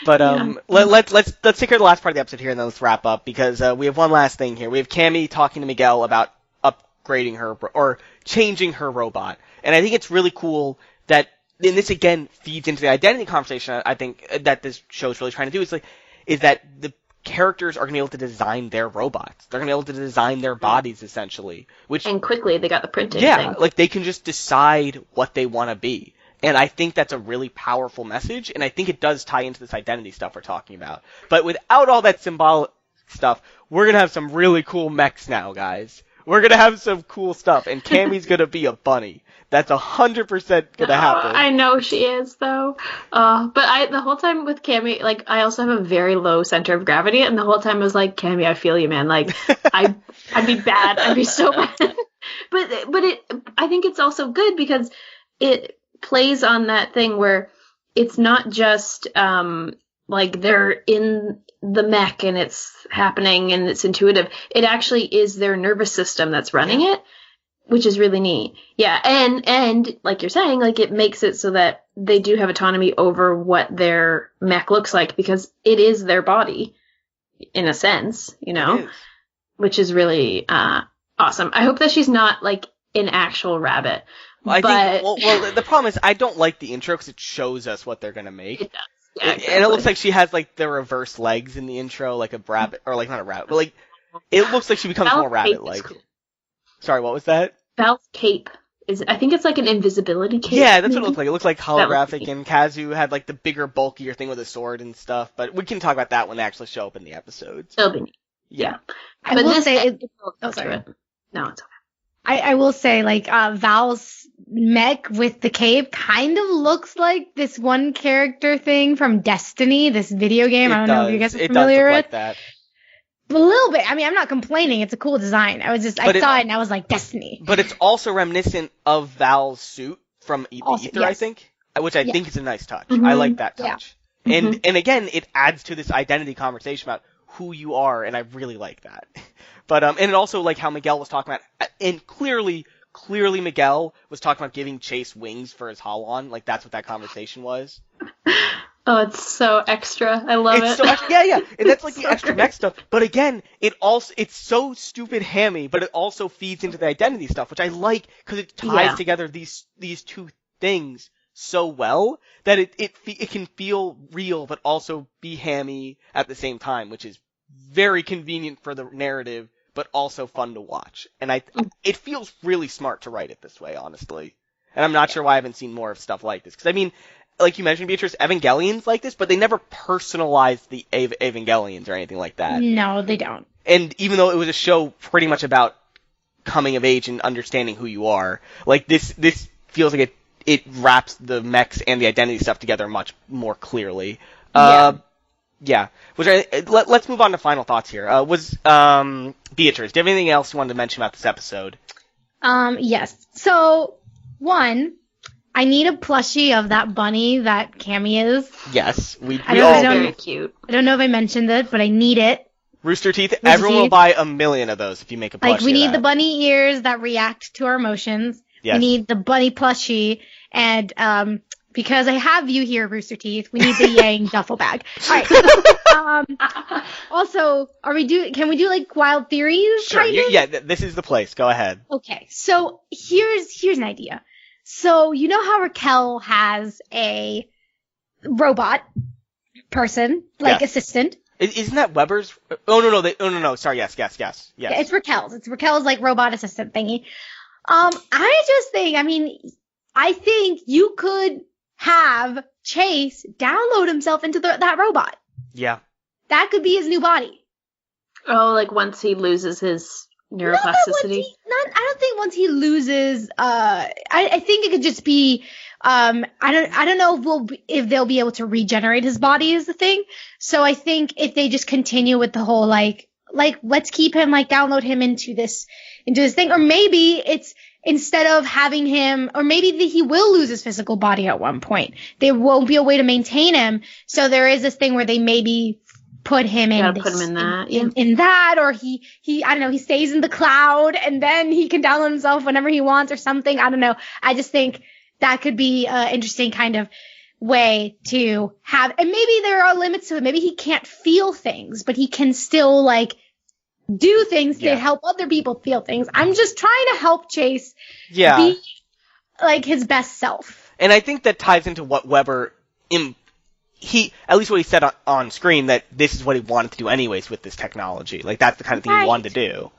But let's take care of the last part of the episode here, and then let's wrap up, because we have one last thing here. We have Cammy talking to Miguel about upgrading her or changing her robot, and I think it's really cool that. And this again feeds into the identity conversation I think that this show is really trying to do. Is that the characters are going to be able to design their robots. They're going to be able to design their bodies, essentially. And quickly, they got the printing thing. Like, they can just decide what they want to be. And I think that's a really powerful message, and I think it does tie into this identity stuff we're talking about. But without all that symbolic stuff, we're going to have some really cool mechs now, guys. We're going to have some cool stuff, and Cammy's going to be a bunny. That's 100% gonna happen. I know she is, though. But the whole time with Cammy, like, I also have a very low center of gravity, and the whole time I was like, Cammy, I feel you, man. Like, I'd be bad. I'd be so bad. But I think it's also good because it plays on that thing where it's not just, like, they're in the mech and it's happening and it's intuitive. It actually is their nervous system that's running it. Which is really neat. Yeah, and like you're saying, like, it makes it so that they do have autonomy over what their mech looks like because it is their body, in a sense, you know? Which is really awesome. I hope that she's not, like, an actual rabbit. Well, the problem is I don't like the intro because it shows us what they're gonna make. It does. Yeah, exactly. And it looks like she has like the reverse legs in the intro, like a rabbit, or like not a rabbit, but like it looks like she becomes more rabbit-like. Cool. Sorry, what was that? Val's cape I think it's like an invisibility cape. Yeah, that's what it looked like. It looked like holographic, and Kazu had like the bigger, bulkier thing with a sword and stuff. But we can talk about that when they actually show up in the episodes. It'll be neat. Yeah. I will say, sorry. No, it's okay. I will say, like, Val's mech with the cape kind of looks like this one character thing from Destiny, this video game. I don't know if you guys are familiar with. It does look like that. A little bit. I mean, I'm not complaining. It's a cool design. I saw it and I was like, Destiny. But it's also reminiscent of Val's suit from Ether, yes. I think, which I think is a nice touch. Mm-hmm. I like that touch. Yeah. And again, it adds to this identity conversation about who you are, and I really like that. But and it also, like how Miguel was talking about, and clearly Miguel was talking about giving Chase wings for his Holon. Like that's what that conversation was. Oh, it's so extra. I love it. So extra, yeah. And that's like the extra mech stuff. But again, it's so stupid hammy, but it also feeds into the identity stuff, which I like because it ties together these two things so well that it can feel real, but also be hammy at the same time, which is very convenient for the narrative, but also fun to watch. And it feels really smart to write it this way, honestly. And I'm not sure why I haven't seen more of stuff like this. Because, I mean, like you mentioned, Beatriz, Evangelions like this, but they never personalized the Evangelions or anything like that. No, they don't. And even though it was a show pretty much about coming of age and understanding who you are, like this feels like it wraps the mechs and the identity stuff together much more clearly. Yeah. Let's move on to final thoughts here. Beatriz, do you have anything else you wanted to mention about this episode? Yes. So, one, I need a plushie of that bunny that Cammy is. Yes, we all do. Very cute. I don't know if I mentioned it, but I need it. Rooster Teeth. Everyone will buy 1 million of those if you make a plushie. Like, we need the bunny ears that react to our emotions. Yes. We need the bunny plushie, and because I have you here, Rooster Teeth, we need the Yang duffel bag. All right. Also, can we do like wild theories? Sure. Yeah, this is the place. Go ahead. Okay. So here's an idea. So you know how Raquel has a robot person, like assistant. Isn't that Weber's? Oh no. Sorry. Yes. Yeah, it's Raquel's. It's Raquel's like robot assistant thingy. I think you could have Chase download himself into that robot. Yeah. That could be his new body. Oh, like once he loses his neuroplasticity? I don't think once he loses, I think it could just be, I don't know if they'll be able to regenerate his body is the thing. So I think if they just continue with the whole, like, let's keep him, like, download him into this thing, or maybe it's, instead of having him, or maybe he will lose his physical body at one point. There won't be a way to maintain him. So there is this thing where they maybe put him in that, or he I don't know, he stays in the cloud and then he can download himself whenever he wants or something. I don't know. I just think that could be an interesting kind of way to have, and maybe there are limits to it. Maybe he can't feel things, but he can still like do things to help other people feel things. I'm just trying to help Chase be like his best self. And I think that ties into what Weber, at least what he said on screen, that this is what he wanted to do anyways with this technology. Like that's the kind of thing he wanted to do.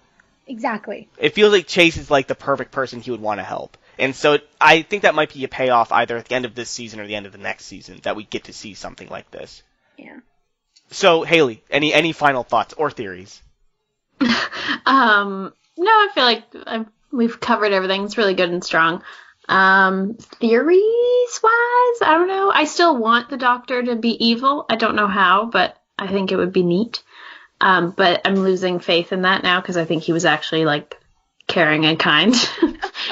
Exactly. It feels like Chase is like the perfect person he would want to help. And so I think that might be a payoff either at the end of this season or the end of the next season that we get to see something like this. Yeah. So Hayley, any final thoughts or theories? No, I feel like we've covered everything. It's really good and strong. Theories-wise, I don't know. I still want the Doctor to be evil. I don't know how, but I think it would be neat. But I'm losing faith in that now because I think he was actually, like, caring and kind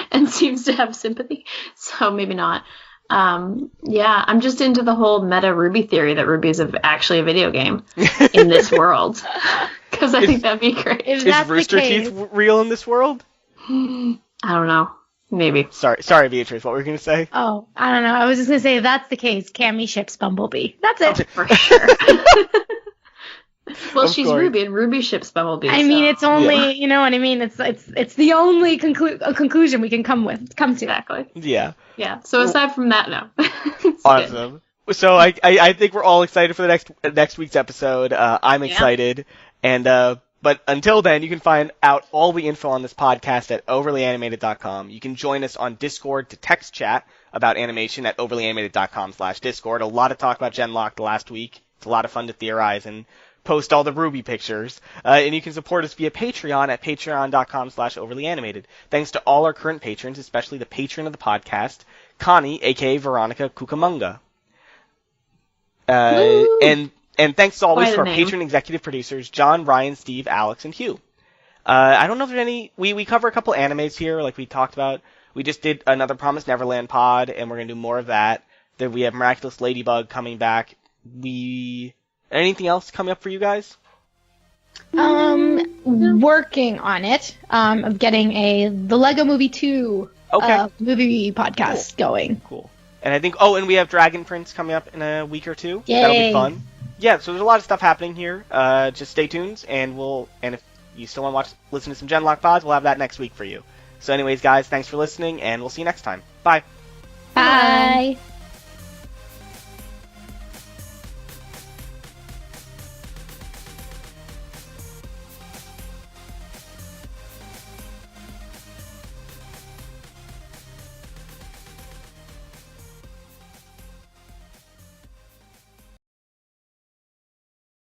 and seems to have sympathy. So maybe not. I'm just into the whole meta Ruby theory that Ruby is actually a video game in this world. Because I think that'd be great. Is Rooster Teeth real in this world? I don't know. Maybe. Sorry, Beatriz. What were you going to say? Oh, I don't know. I was just going to say if that's the case, Cammy ships Bumblebee. That's it. For sure. Well, Well, she's course. Ruby, and Ruby ships Bumblebee. I mean, it's only, you know what I mean? It's the only conclusion we can come to. Exactly. Yeah. Yeah. So aside from that, no. Awesome. Good. So I think we're all excited for the next week's episode. I'm excited. And but until then, you can find out all the info on this podcast at overlyanimated.com. You can join us on Discord to text chat about animation at overlyanimated.com/Discord. A lot of talk about Genlock the last week. It's a lot of fun to theorize and post all the Ruby pictures. And you can support us via Patreon at patreon.com/overlyanimated. Thanks to all our current patrons, especially the patron of the podcast, Connie, aka Veronica Cucamonga. And thanks as always to our patron executive producers, John, Ryan, Steve, Alex, and Hugh. I don't know if there's any... We cover a couple animes here, like we talked about. We just did another Promised Neverland pod, and we're going to do more of that. Then we have Miraculous Ladybug coming back. Anything else coming up for you guys? Working on it. Of getting the Lego Movie 2 movie podcast going. Cool. And I think... Oh, and we have Dragon Prince coming up in a week or two. Yay. That'll be fun. Yeah, so there's a lot of stuff happening here. Just stay tuned, and if you still want to listen to some Genlock pods, we'll have that next week for you. So anyways, guys, thanks for listening, and we'll see you next time. Bye. Bye.